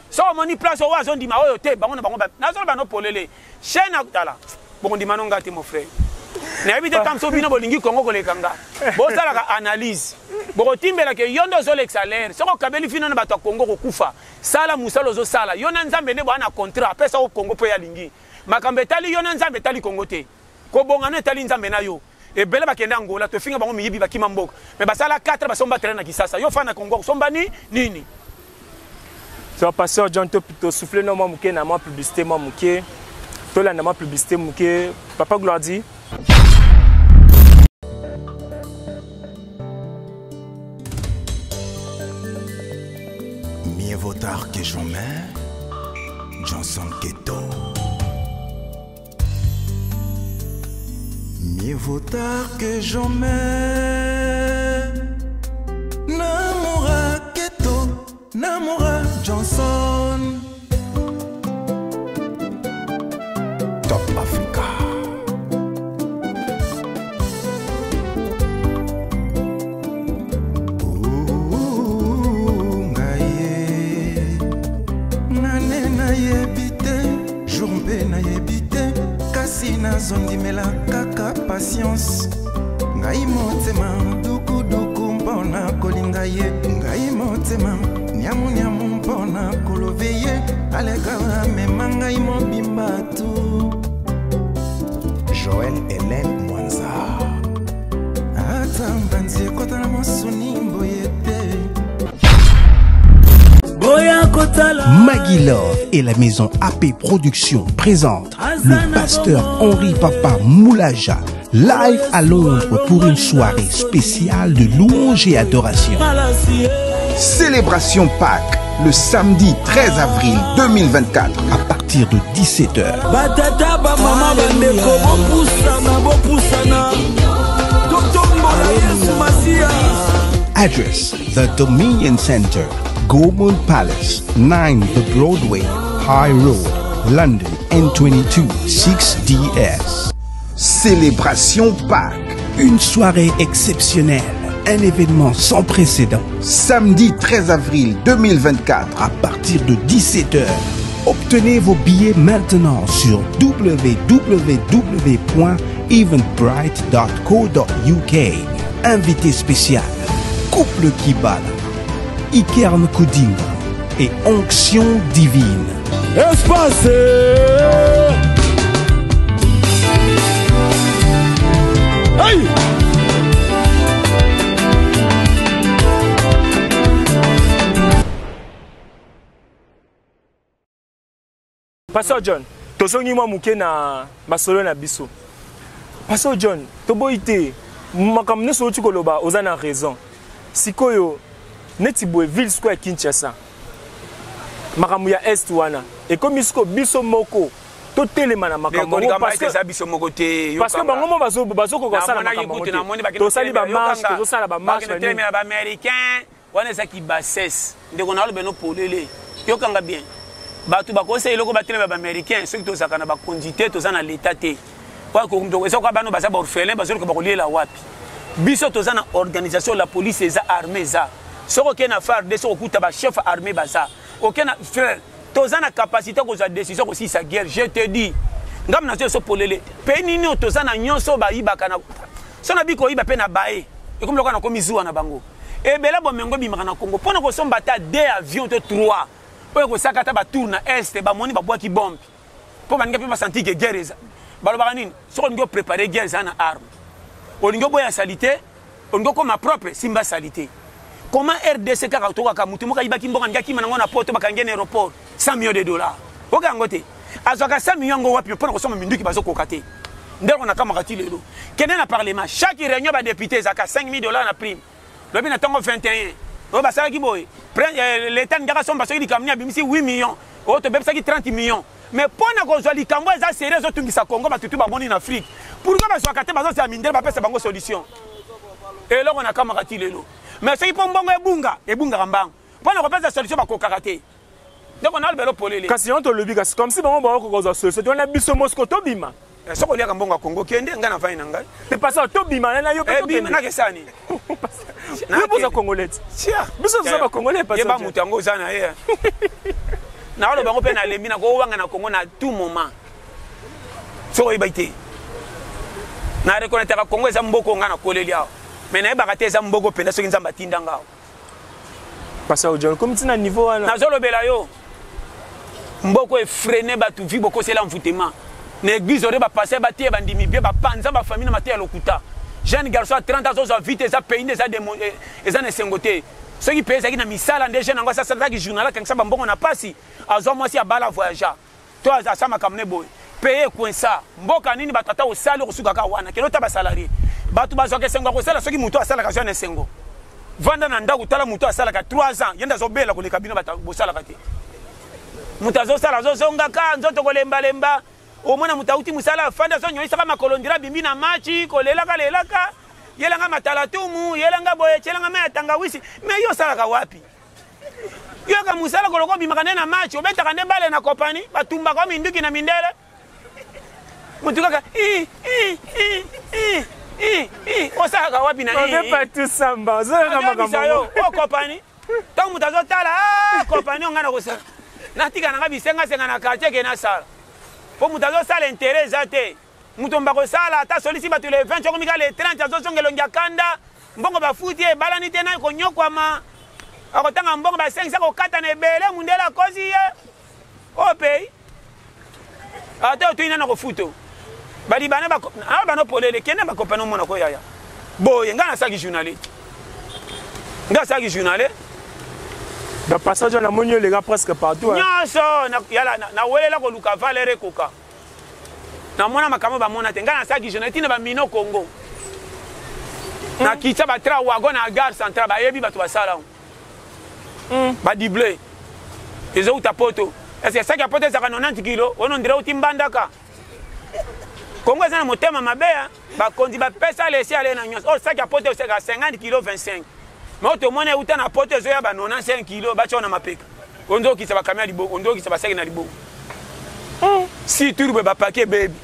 so moni place o wazo ndima oyo te bango na bango na zo ba no polele chaîne tala bongo ndima no ngati mon frère na ebite tam so bino bolingi Congo ko lekanga bo sala ka analyse bo timbela ke yondo zo l'exalaire so ko kabeli fino na bato Congo ko kufa sala musalo zo sala yona nzambe ne bana contrat pesa o Congo po ya lingi makambe tali yona nzambe tali Congo te ko bonga no tali nzambe na yo ebele bakenda ngola to finga bango miyibi bakima mboka mais basala 4 basomba train na kisasa yo fana Congo somba nini so pasteur John to souffler no mo muke na mo publicité mo muke to la na mo publicité muke papa gloire dit mieux vaut tard que jamais. Johnson Keto. Mieux vaut tard que jamais. Namora Keto, Namora Johnson. Top Africa. Nazondimela kaka patience ngai motema duku duku mpona kolinga ye ngai motema nyamu nyamu mpona kolove ye aleka mema ngai mobimba tu Joël Hélène Mwanza ata mbanzi ekota na mosuni mboyete Maggie Love et la maison AP Productions présente le pasteur Henri Papa Moulaja live à Londres pour une soirée spéciale de louange et adoration. Célébration Pâques le samedi 13 avril 2024 à partir de 17h. Address: The Dominion Center, Goldman Palace, 9 The Broadway, High Road, London, N22 6DS. Célébration Pâques. Une soirée exceptionnelle, un événement sans précédent. Samedi 13 avril 2024 à partir de 17h. Obtenez vos billets maintenant sur www.eventbrite.co.uk. Invité spécial, Couple Kibala, Ikerne Koudinga et Onction Divine. Espace. Aïe. Pasteur John, tozongi mwa muke na basolo na biso. Pasteur John, toboite makambo nyonso oti koloba oza na raison. Sikoyo neti boye ville square Kinshasa. Makambo ya est wana. Ekomi siko biso moko totelema na makambo parce que bango mo bazo ko sala makambo. Tosali ba marche, tozosala ba marche na nini. Ba américain, wana ezaki bassesse. Ndeko na lobeno polele. Yokanga bien. Batu bakose eloko batelema ba américain, ceux qui tozaka na ba conduite toza na l'état te. Kwa ko mto eso kwa bano baza ba orphelin bazo ko bakolela wapi. Biso toza na organisation la police eza armée za. Soko ke na FARDC soko kuta ba chef armée baza. Aucun frère, toza na capacité ko za décision ko si sa guerre, je te dis. Ngam na so polele. Pe nini toza na nyonso ba ibaka na. So na biko iba pe na bae. E comme lokana na komizuwa na bango. E bela bo mengo bimaka na Congo. Pona ko somba ta 2 avions to 3. Oyo ko sakata ba tour na est ba moni ba boaki bombe. Po ba ngapi ba senti que guerre eza. Balobaka nini? Soko ngo préparer guerre za na arme. Olingo boya salité, olingo ko ma propre simba salité. Comment RDC kaka toka ka mutu moka ibaki mboka ngaki manango na poto bakangene aéroport 100 millions de dollars. Oka ngote. Azaka 100 millions ngo wapi pona ko soma minduki bazo kokate. Ndeko na kama kati lelo. Kene na parlement chaque réunion ba député zaka 5 000 dollars na prime. Lobi na tongo 21. O ba sala ki boy. L'état ngaka somba soki likamni abimisi 8 millions. O to bebisa ki 30 millions. Mais pona ko zwa likambo eza sérieux zo tungisa Congo batutu ba moni na Afrique. Pourquoi ba zwaka te bazo sa mindele ba pesa bango solution. Et là on a kama kati lelo. Mais ce qui peut ebunga rambang. Pour ne pas la solution ba kokaraté. Donc on a le belo polele. Kasi on to lobi kasi comme si bango ba ko koza solution. On a biso Moscou to bima. So ko lia kambonga Congo kende ngana fa ina ngai. C'est pas ça to bima na yo ko bima na kesani. Na poza congolais. Tia. Biso zo ba congolais pas ça. Yeba mutango zana ye. Na walo bango pe na lembi na ko wanga na Congo na tout moment. So ibaité. Na reconnaître ka Congo za mboko ngana kolelia. Mais na ba kateza mbogo penda soki nzamba tinda ngao. Pasteur John comme tina niveau wana. Na zolo bela yo. Mboko e freiner ba tu vi boko c'est l'envoûtement. Na église ore ba passer ba tie ba ndimi bien ba panza ba famille na matia lokuta. Jeune garçon à 30 ans zo vite za pays za démon eza na sengote. Ceux qui payent ça qui na misala ndé jeune ngwa ça ça qui journal quand ça ba mbongo na pasi. Azo moi si abala voyageur. Toi ça ma kamne boy. Payer coin ça. Mboka nini batata o sali kosuka ka wana. Kelo ta ba salarié. Batu bazoke sengo ko sala soki muto asala ka jeune sengo vanda na ndako tala muto asala ka 3 ans yenda zo bela ko le kabino bata bosala ka te muto zo sala zo songa ka nzoto ko lemba lemba o mona mutauti musala fanda zo nyoisa kama kolondira bimbi na machi ko lelaka yelanga matalatumu yelanga boye chelanga me tangawisi me yo sala ka wapi yo ka musala ko loko bimaka na machi obeta ka ndebale na kopani batumba ko minduki na mindele mutuka osaka wapi na on veut pas tout samba zaka makambo o compagnie tant mutazo tala compagnie ngana ko sala natika na bisenga senga na quartier ke na sala po mutazo sala intérêt zate mutomba ko sala ta solisi batu le 20 ko mika le 30 azo songelo ngia kanda mbongo ba futi e balani tena ko nyokwa ma akotanga mbongo ba 500 ko kata na ebele mundela kozi ye o pay ata tu ina na ko futo bali bana ba bana polele kene ba kopano mona ko yaya boye ngana saki journaliste nga saki journaliste da passage na monyo les gars presque partout nyaso na yala na welela ko luka valere koka na mona makamo ba mona te ngana saki journaliste na ba mino Congo na kitsa ba tra wagon na gare centrale ba yebi batu basala ba diblé ezo utapoto est-ce que ça qui a porté ça 90 kg on dirait utimbandaka Congo zana motema mabea ba kondi ba pesa laisser aller na nyos. Oh ça qui a porté c'est 50 kg 25. Mais auto mona uta na porté zo ya ba 95 kg ba chona mapeka. Ondo ki sa ba kamia libo, ondo ki sa ba seki na libo. Si turbe ba paquet baby.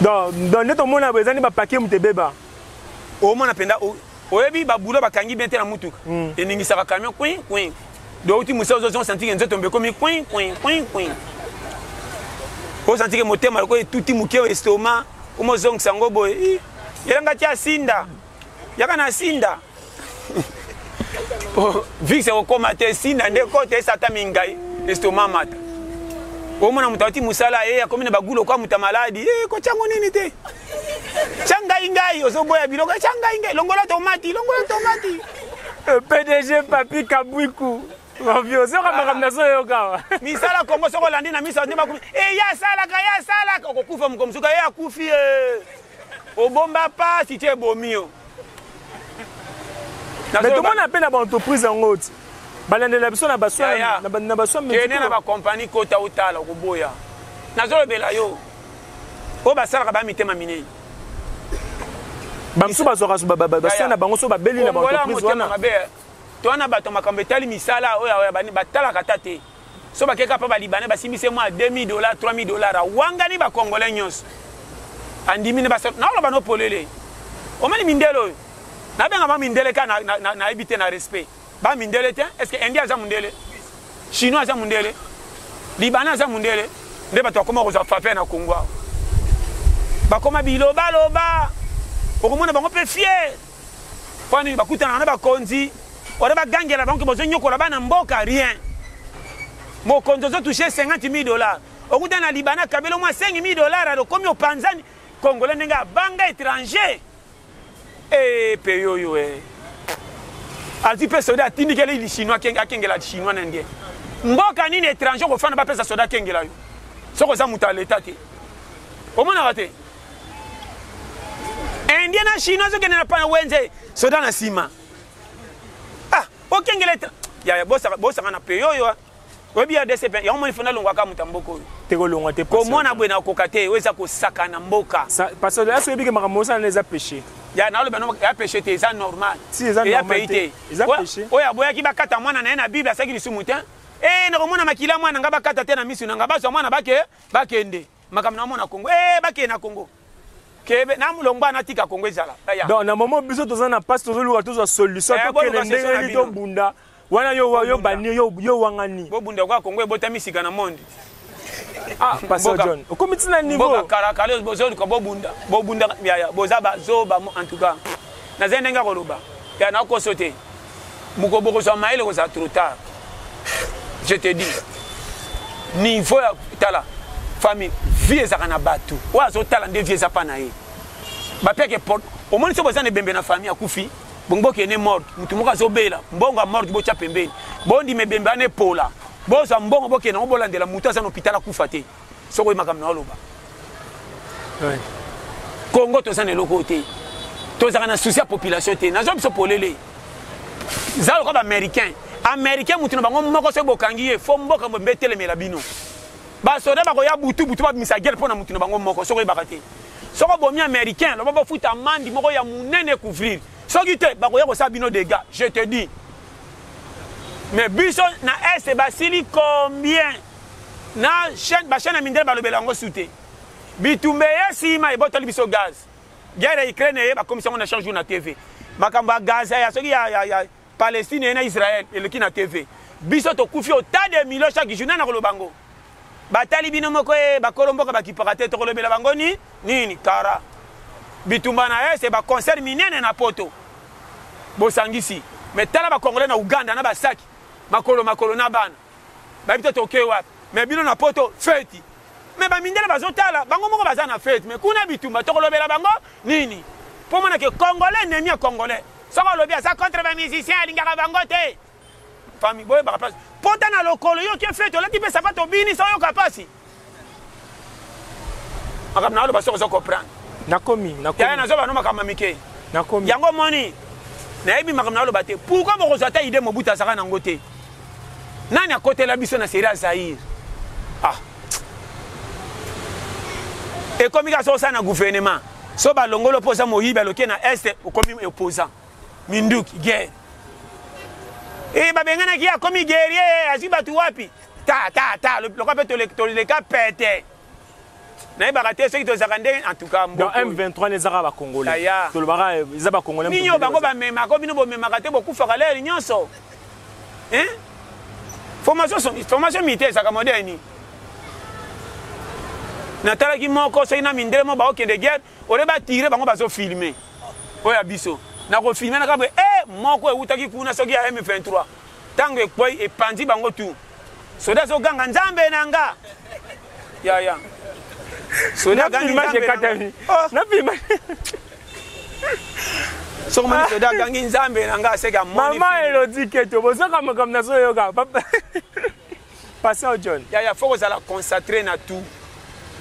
Dans neto mona bezani ba paquet mutebeba. O mona penda o yebi ba bulo ba kangi bente na mutuka. Eningi sa ba kamia kwin. donc tu musa ozo senti que nzoto mbeko mi coin o senti que motema ko tuti muke estomac o mozong sango boy yanga tia sinda yaka na sinda vu que c'est comme sinda nde côté sata mingai estomac mata o mona mutati musala akomi na bagulo kwa muta maladi ko chango nini te changa ingai ozo boya biloko changa ingai longola tomati PDG Papi Kabwiku Mafio sera makamnaso yoka misala Kongo soko landi na misa ndima ya salaka okukufa mkomsuka ya kufi obomba pa si tie bomio mais tout le monde appelle à entreprise en route balandela biso na baswa na baswa mais na ba compagnie kota utala kuboya nazolo bela yo o basala ba mitema minene bamsu bazwaka so basala na bango so babeli na ba entreprise wana tona bato makambo etali misala oyo bani batalaka tate so bakeka pa balibane basimbise mwa $2000 $3000 wangani ba congolais nyonso andimi ne basala na ola bano polele omani mindelo na benga ba mindele ka na ebite na respect ba mindele te est-ce que India za mundele chinois za mundele libanais za mundele nde bato akoma ko za fafe na Kongo bakoma biloba loba okomona bango pe fier kwani bakutana na bakonzi ore bagangela bango bozo nyokola bana mboka rien mokonzo zo toucher $50,000 okutana libana kabelo mwa $5,000 alo komi opanzani congolais ndenga banga étranger peyoyo alti pe soda tindikele li chinois akengela chinois na ndie mboka nini étranger ko fana ba pesa soda kengela yo soko za muta l'état te omona rate indien na chinois zo kenena pa wenze soda na sima okengela ya bosa na peyoyo obi ya DCP ya omoni fona longwa ka mutamboko te ko longwa te ko mona bwena ko kate weza ko saka na mboka parce que là so ebi ke makamosa na les péché ya na lo beno ya péché te ça normal si ça normal te ça péché oya boya ki bakata mwana na Bible asaki lisumu te na ko mona makila mwana nga bakata te na misu na nga baso mwana bakende makamna mona Kongo bakende na Kongo kebe na mulongba na tika Kongo ezala donc na moment biso tozana passe tozoluka tozo solution to kende ndenge to bunda wana yo bani yo wangani bo bunda kwa Kongo ebota misika na monde Pastor John okomiti na niveau boka karakale bozo ko bo bunda ya boza bazoba en tout cas na zendenga koloba ya na ko sauter muko boko so maile ko za trop tard je te dis niveau ya tala famille vie ezaka na bato wazo tala nde vie ezapa na ye bapeke pot omoni so bozana bembe na famille akufi bongo ke ne mort mutu moka zo bela mbongo mort bo cha pembeni bondi mebembe ane pola boza mbongo boke na obolandela mutu aza na hôpital akufa te soko makamna oloba Kongo to sana loko te to zaka na souci ya population te na zo biso polele zalo ko ba américain mutu na bango moko so bokangi ye fo mboka mbetele mela bino basoda bako ya butu ba misa guerre pona mutu na bango moko soko bakate soko bomi américain lo baba futa mandi moko ya munene couvrir soki te bako ya ko sa bino des gars je te dis mais biso na est basili combien na chaîne ba chaîne mindele ba lobela ngo souté bitumbe yesima ebotali biso gaz guerre Ukraine ba commission na change na TV makamba gaz ya soki ya Palestine na Israël eleki na TV biso to kufi au tas de millions chaque jour na kolobango batali bino moko bakolomboka bakipaka to kolobela bango nini kara bitumba na c'est ba concert minene na poto bosangisi mais tala ba congolais na Uganda na basaki makolo na bana ba bito to kewa mais bino na poto feti mais ba mindele bazotala bango moko bazana feti mais kuna bitumba to kolobela bango nini pour mona ke congolais nemi congolais soko lobi ça contre ba musiciens alingaka bango te famille boy ba place pota na lokolo yo ke feti olati pe sapato bini so yo kapasi akam na lo ba so comprendre nakomi ya na zo ba no makama mike nakomi yango moni na ebi makam na lo ba te pourquoi boko zata idée mobuta saka na ngote nani akotela biso na série Zaïre et comme il y a ça na gouvernement so ba longolo posa moyiba loke na est okomi opposant minduki guerre ba bengana ki akomi guerrier aziba tu wapi ta le quoi peut le cas pété na ba raté ceux qui te zakande en tout cas dans M23 les arabes congolais to le bara ils ba congolais ninyo bango ba mema ko bino bo mema raté beaucoup faka l'air nyonso formation militaire ezalaka moderne natalaki moko soki na mindele mo baokende guerre ole batire bango bazofilme oyo ya biso nakofilme naka boye moko eutaki kuna soki ya M23 ntango ekpoi epandi bango tu soda azoganga nzambe na nga ya soda agangi sokomani soda agangi nzambe na nga aseka mama elodi keto bozoka makambo na soyoka papa pasa John ya fo kozala concentré na tout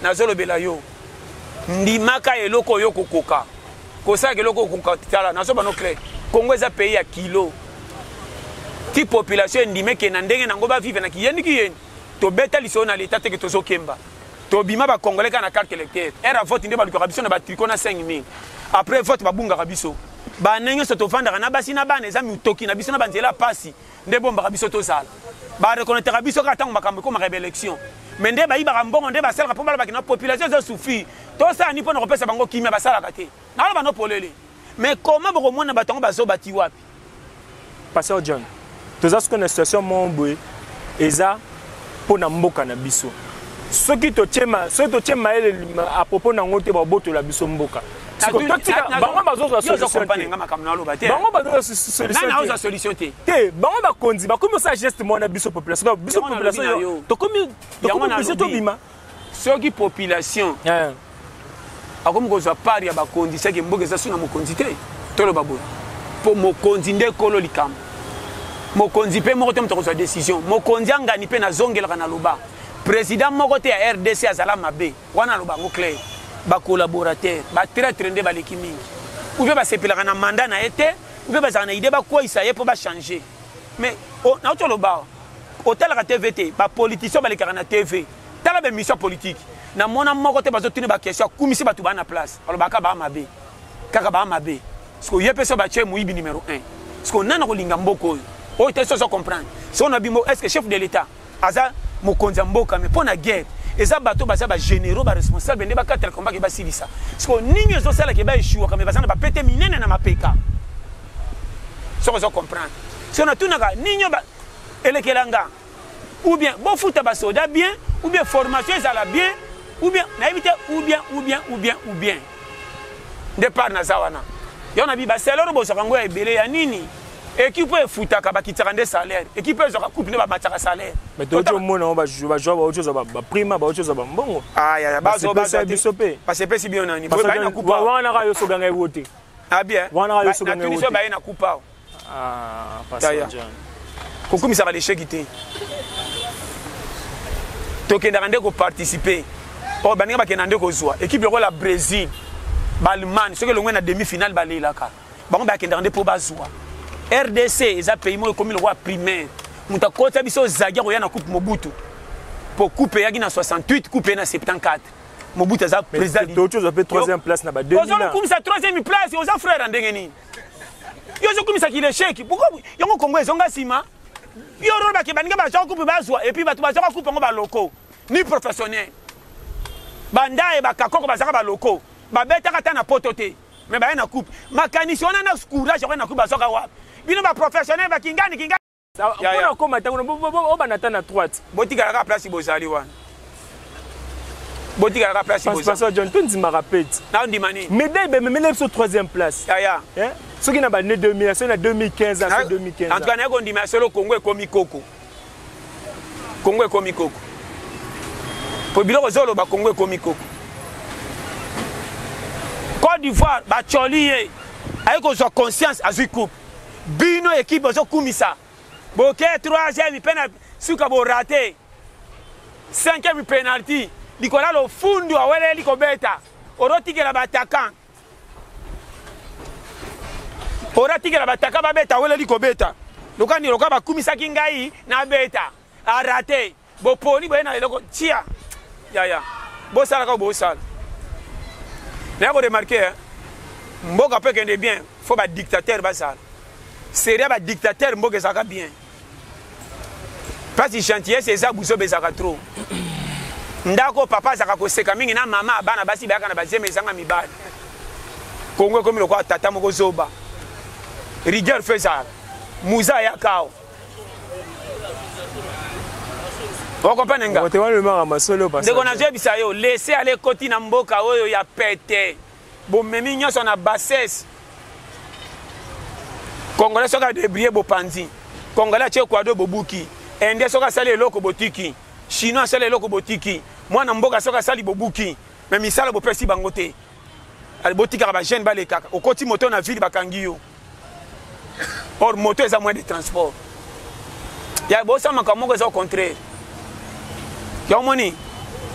nazolobela yo ndimaka eloko oyo kokoka kosalaka eloko okoka tala nazoba no clair Congo eza pays ya kilo ti population endimeke na ndenge nango bavive na kiyeni tobeta liso na leta teke tozokemba tobima bakongolais ka na carte électeur era vote nde balukaka biso na batriko na 5000 après vote babungaka biso banenge so tovandaka na basi na bana eza mitoki na biso na banzela pasi nde bombaka biso tozala barekonaîtraka biso kaka ntango makambo ekomaka élection mais nde bayibaka mbongo nde basalaka mpo balobaki na population ezosouffrir tosala ni mpo na kopesa bango kimia basalaka te naloba no polele mais comment bokomona bato yango bazobati wapi Pasteur John toza sikoyo na situation moko boye eza mpo na mboka na biso soki totie mayele a propos nango te babotola biso mboka bango bazozwa solution te bango bakonzi bakomi osala geste mwana biso population tokomi biso tobima soki population akomi kozwa part ya bakonzi seke mboka eza suna mokonzi te toloba boye mpo mokonzi nde kolo likambo mokonzi mpe moko te moto akozwa décision mokonzi angani mpe nazongelaka na loba président moko te ya RDC azala mabe wana aloba yango clair bacollaborateur batraître nde baleki mingi oubien basepelaka na mandat na ye te oubien bazalaka na ide bakweyisa ye mpo bachange mais nauti oloba otalaka tv te bapoliticien balekaka na tv tala bemission politique namona moko te bazotuni baquestion akumisi bato baa na place alobaka baa mabe kaka baa mabe parce que ye mpe so batie moyibi numéro 1 parce que nana kolinga mboka oyo oyo te soso comprendre so on a bimo est-ce que chef de l'état aza mokonzi ya mboka mais mpo na guerre eza bato baza bagénéraux baresponsable nde bakatela komba ke basilisa parce que nini ezosalaka baeshuwaka me baza na bapete minene na mapeka soko ozo comprendre so natunaka nini elekelanga ou bien bofuta basoda bien ou bien formation ezala bien ou bien nayebi te ou bien nde part naza wana yo na bi basalero bozwaka ngo ya ebele ya nini équipe efutaka bakitaka nde salaire équipe ezwaka coupe nde bamataka salaire mais tozo mona bajoueur baochoza baprima baochoza bambongo biso mpe basepesi bio nani baye na coupe wana ka yo soganga ewote bien wana ka yo soganga ewote natuniso baye na coupe awo kokumisaka l'échec te tokendaka nde koparticipe oyo baninga bakenda nde kozwa équipe lokola Brésil baallemagne soki elongwe na demi-finale balelaka bango bakendaka nde mpo bazwa RDC eza pays moko ekomi lokola primaire moto akota biso ozagi akoya na coupe Mobutu mpo coupe eyaki na 68 coupe na 74 Mobutu aza président tozoza mpe 3e place na ba 2000 ozokumisa 3e place oza frère ndenge nini yo ozokumisaki l'échec yango Congo ezonga nsima yo rolo bake baninga bazwaka coupe bazwa epuis bato bazwaka coupe yango baloko ni professionnel bandaye bakakoko bazalaka baloko babetaka ata na poto te mais baye na coupe makanisi wana na courage akoya na coupe bazwaka wapi bino baprofessionnel bakingani mpona koma ntango obanata na droite botikalaka place bozali wana botikalaka place Pasteur John tondimaka peti naondima nini médaille bememele biso 3e place soki na bane 2000 soki na 2015 en tout cas naye kondima solo Congo ekomi koko po biloko ezoloba Congo ekomi koko Côte d'Ivoire bacoli ye aye kozwa conscience azwi coupe bino équipe ozokumisa boke 3e mpe na suka borate 5e penalty likola lofundu aweleli kobeta orotikela bataka babeta aweleli kobeta lokani loka bakumisaki ngai na beta arate boponi boye na eloko tia bosalaka bosala naye koremarke mboka mpe kende bien fo badictateur basala seria badictateur mboka ezalaka bien place gentillesse eza buzobe ezalaka trop ndako papa azalaka koseka mingi na mama abana basi bayaka na bazeme ezanga mibali Kongo ekomi lokola tata moko zoba rigueur fo ezalaka muza ayaka awa Vous comprenez? Ndeko na je bisa yo laisser aller koti na mboka oyo ya pété. Bon memi nyonso na bassesse. Congolais soka débrier bo panzi. Congolais che kwado bobuki. Indien soka sali eloko botiki. Chinois sali eloko botiki. Mwana mboka soka sali bobuki. Mais misala bo pesi bangote. Ali botika ba jeune ba le kaka. Okoti moto na ville bakangi yo. Or moto eza moyen de transport. Ya bosa makamoko eza au contraire. Yomoni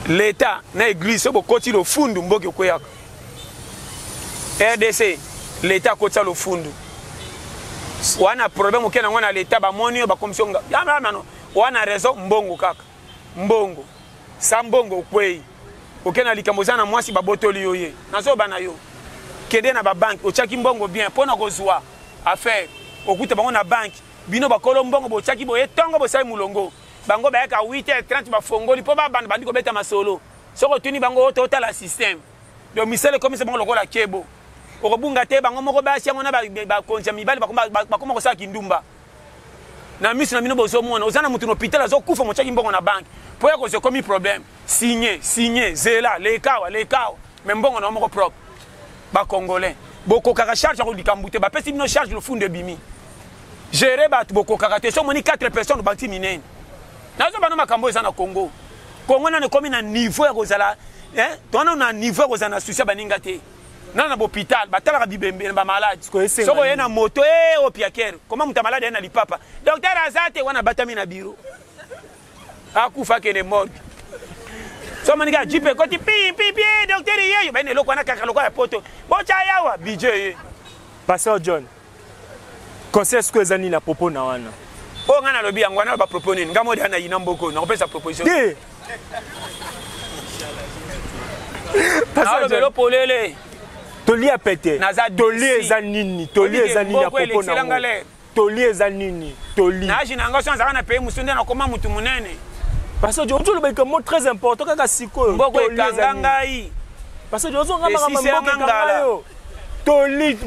l'État na église bo koti lo fundu mboki koyaka. RDC l'État koti lo fundu. Wana problème okena ngona l'État ba moni ba commission ya mano wana raison mbongo kaka. Mbongo. Sa mbongo kwei. Okena likamboza na mwasi ba botoli yoye. Nazo bana yo. Kede na ba bank ochaki mbongo bien pona kozwa affaire. Okuta bango na bank bino ba kolo mbongo bo chaki bo etongo bo sai mulongo. Bango ba ka 8h30 ba fongoli po ba bande bandi ko beta masolo soko tuni bango total la système donc misele comme c'est bango lokola kebo okobunga te bango moko ba siango na ba konja mibali ba koma ko sa kindumba na misu na mino bo so mona ozana mutu no hôpital azo kufa mochaki mbongo na bank po ya ko se komi problème signé zela le kawa mais mbongo na moko propre ba congolais boko kaka charge ko likambute ba pesi bino charge le fond de bimi gérer ba boko kaka te so moni 4 personnes banti minene. Nazo bana makambo eza na Congo. Congo na komi na niveau ya kozala, tona na niveau ya kozala na souci baninga te. Na hôpital, batala ka bibembe ba malade. Soko yena moto au piaker. Comment muta malade na lipapa. Docteur Azate wana batami na bureau. Akufa ke le morgue. So manika jipe koti pi docteur yeyo ba ne lokwana kaka lokwa ya poto. Bocha yawa budget. Pasteur John. Conseil ce que ezani na popo na wana. Oh ngana lobi yango wana ba proposer ngamo de na yina mboko na kopesa proposition parce que le polele toli a pété toli eza nini toli eza nini apopo na toli eza nini toli na jina ngo sanza na pays musunde na koma mutu munene parce que tu le mot très important kaka siko mboko ekangangai parce que ozo ngama mboko toli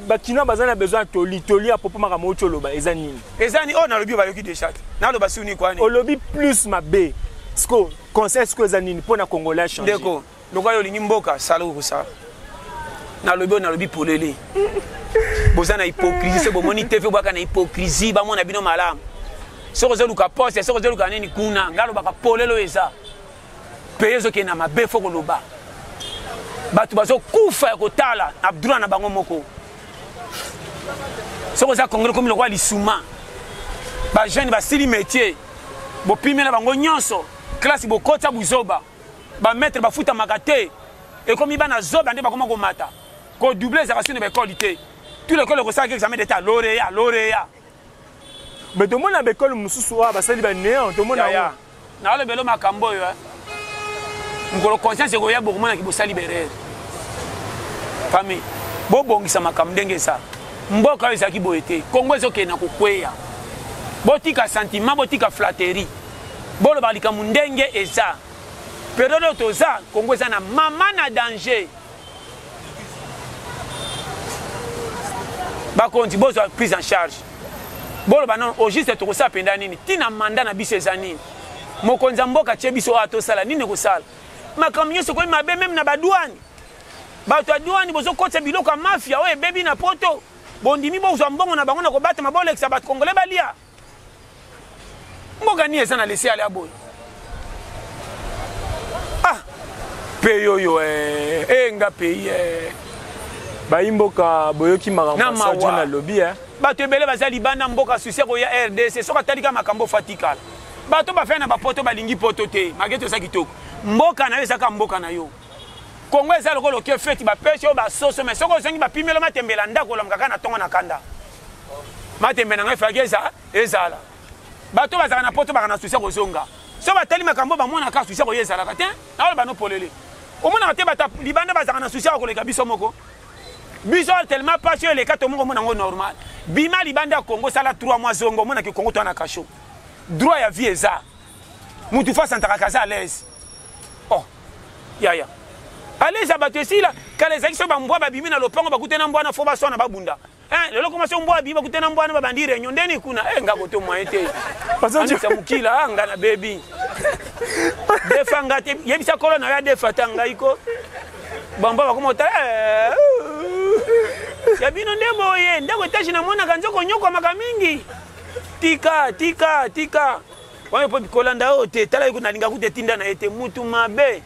bakina bazana besoin toli à propos maka moto loba ezani oh na lobi ba yoki de chat na loba si uni kwani o lobi plus mabe sko conseil sko ezani pour na congolais changer ndeko lokwa yo lingi mboka salo ko sa na lobi polele bozana hypocrisie se bomoni TV bwaka na hypocrisie ba mona bino malamu soko zo luka poste soko zo luka nini kuna ngalo baka polelo eza peyezo ke na mabe foko loba batu bazo kufa ya kotala na droit na bango moko soko za congolais comme le roi lisuma ba jeune ba sili métier bo pimela bango nyonso classe bo kota buzoba ba maître ba futa makate et comme ibana zoba ndé ba koma ko mata ko doubler za rasine ba qualité tout l'école ko sa examen d'état lauréat mais tout le monde a école mususu wa ba sali ba néant tout le monde ya na le belo makambo yo ngolo conscience ko ya bo mona ki bo sali berere famille bo bongisa makambo ndenge sa mboka ezaki boete Congo ezoke na kokweya botika sentiment botika flatterie bolo balika mundenge eza période toza Congo eza na mama na danger ba konti bozo prise en charge bolo banon au juste to kosa penda nini tina mandat na biso eza nini mokonza mboka che biso ato sala nini ko sala makambo nyonso ko mabe même na badouane bato adouane bozo kotsa biloko mafia oye bebi na poto bondimi bo uzwa mbongo na bango na kobata mabolekisa bato congolais balia mboka ni eza na laisser aller aboy peyo yo nga pays baimboka boyoki makambo sa na lobby bato ebele baza libanda mboka susi ko ya RDC soka talika makambo fatikala bato bafena ba poto balingi poto te mageto sa kitoko mboka na ezaka mboka na yo Congo eza lokolo ke feti ba pesho ba soso mais soko zengi ba pimelo matembela ndako la mkaka na tongo na kanda matembela nga fageza ezala bato bazaka na poto baka na susi ko zonga so batali makambo ba mona ka susi ko yezala ka te na ba no polele o mona te bata libanda bazaka na susi ko leka biso moko biso tellement passion le ka to moko mona ngo normal bima libanda Congo sala 3 mois zongo mona ke Congo to na kasho droit ya vie eza mutu fa santaka kaza à l'aise oh allez abattre ici là quand les actions ba mbwa ba bimi na lopango ba kutena mbwa na fo ba sona ba bunda lelo commencé mbwa biba kutena mbwa na babandi réunion ndeni kuna ngako to mwa ete parce que ça mukila nga na baby defanga te yebisa kolo na ya defata ngaiko bamba bakomota ya bino ndembo ye ndeko tashi na mwana kanzoko nyoko makamingi tika wayo po bikolanda ote tala iko nalinga kutetinda na ete mutu mabe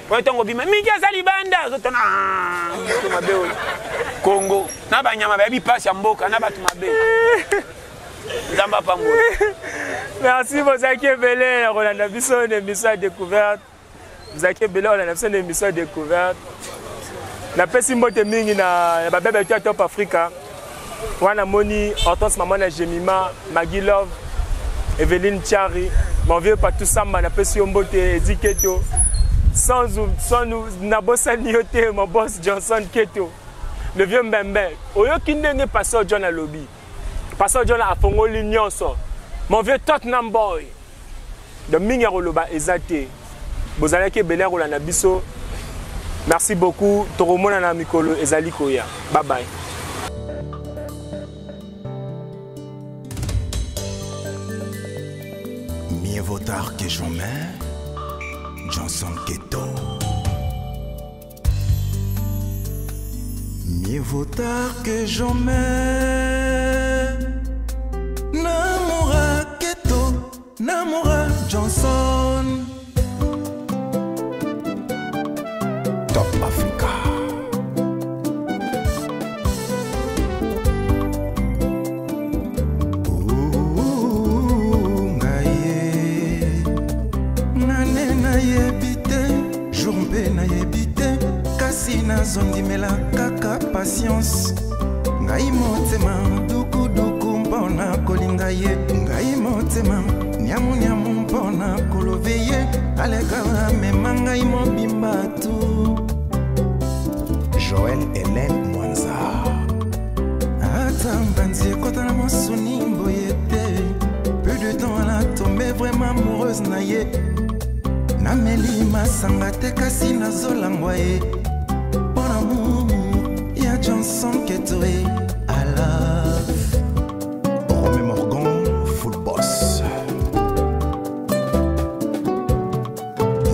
wayo tongo bima mingi azali banda zotona mutu mabe oyo Congo na banyama ba bipasi ya mboka na batu mabe nzamba pambo. Merci Zaki Belé on a biso une émission découverte. Zaki Belé on a une émission découverte. Na pesi mbote mingi na ba bebe tu top Africa. Wana moni Hortense maman na Jemima Maggie Love Evelyne Thiari mon vieux Patou Samba na pesi mbote Ediketo sans nous nabosa niote mon boss Johnson Keto le vieux Mbembe oyo kindenge passeur John à lobby passeur John a fongoli nyonso mon vieux Tottenham boy de mingi roloba ezate bozalaki Belé rola na biso. Merci beaucoup toromona na mikolo ezali koya bye bye. Mieux vaut tard que jamais. Johnson Keto. Mieux vaut tard que jamais. Namora Keto, Namora Johnson. Top Africa. Zondimela kaka patience ngai motema duku mpona kolinga ye ngai motema nyamu mpona koloveye alega mema ngai mobimba tu Joël Hélène Mwanza atambanzi ekota na mosuni mboyete peu de temps elle a tombé vraiment amoureuse na ye nameli masanga te kasi nazolangwa ye Johnson Keto I love Romé Morgan full boss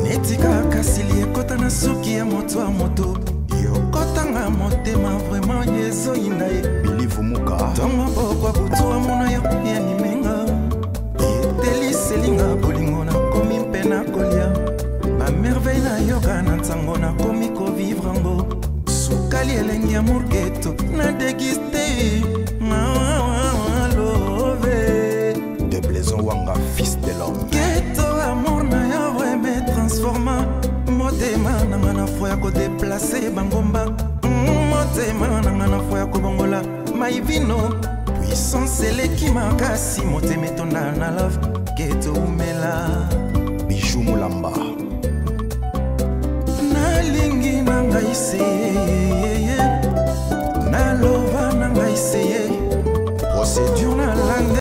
Netika kasili ekota na suki ya moto a moto yokota nga motema vraiment yezo inae bilivu muka tongo bokwa butu wa mona yo ya nimenga eteli selinga bolingo na komi mpena kolia ba merveille na yoka na ntango na komi ko vivre ngo Kali elengi amour Keto na dégusté love de Blaison Wanga fils de l'homme Keto amour na ya vraiment transforma motema nanga na foi ko déplacer bangomba motema nanga na foi ko bongola maivino puissance eleki makasi motema etonda na love Keto umela bijou mulamba nalingi nanga iseye nalova nanga iseye procédure na langue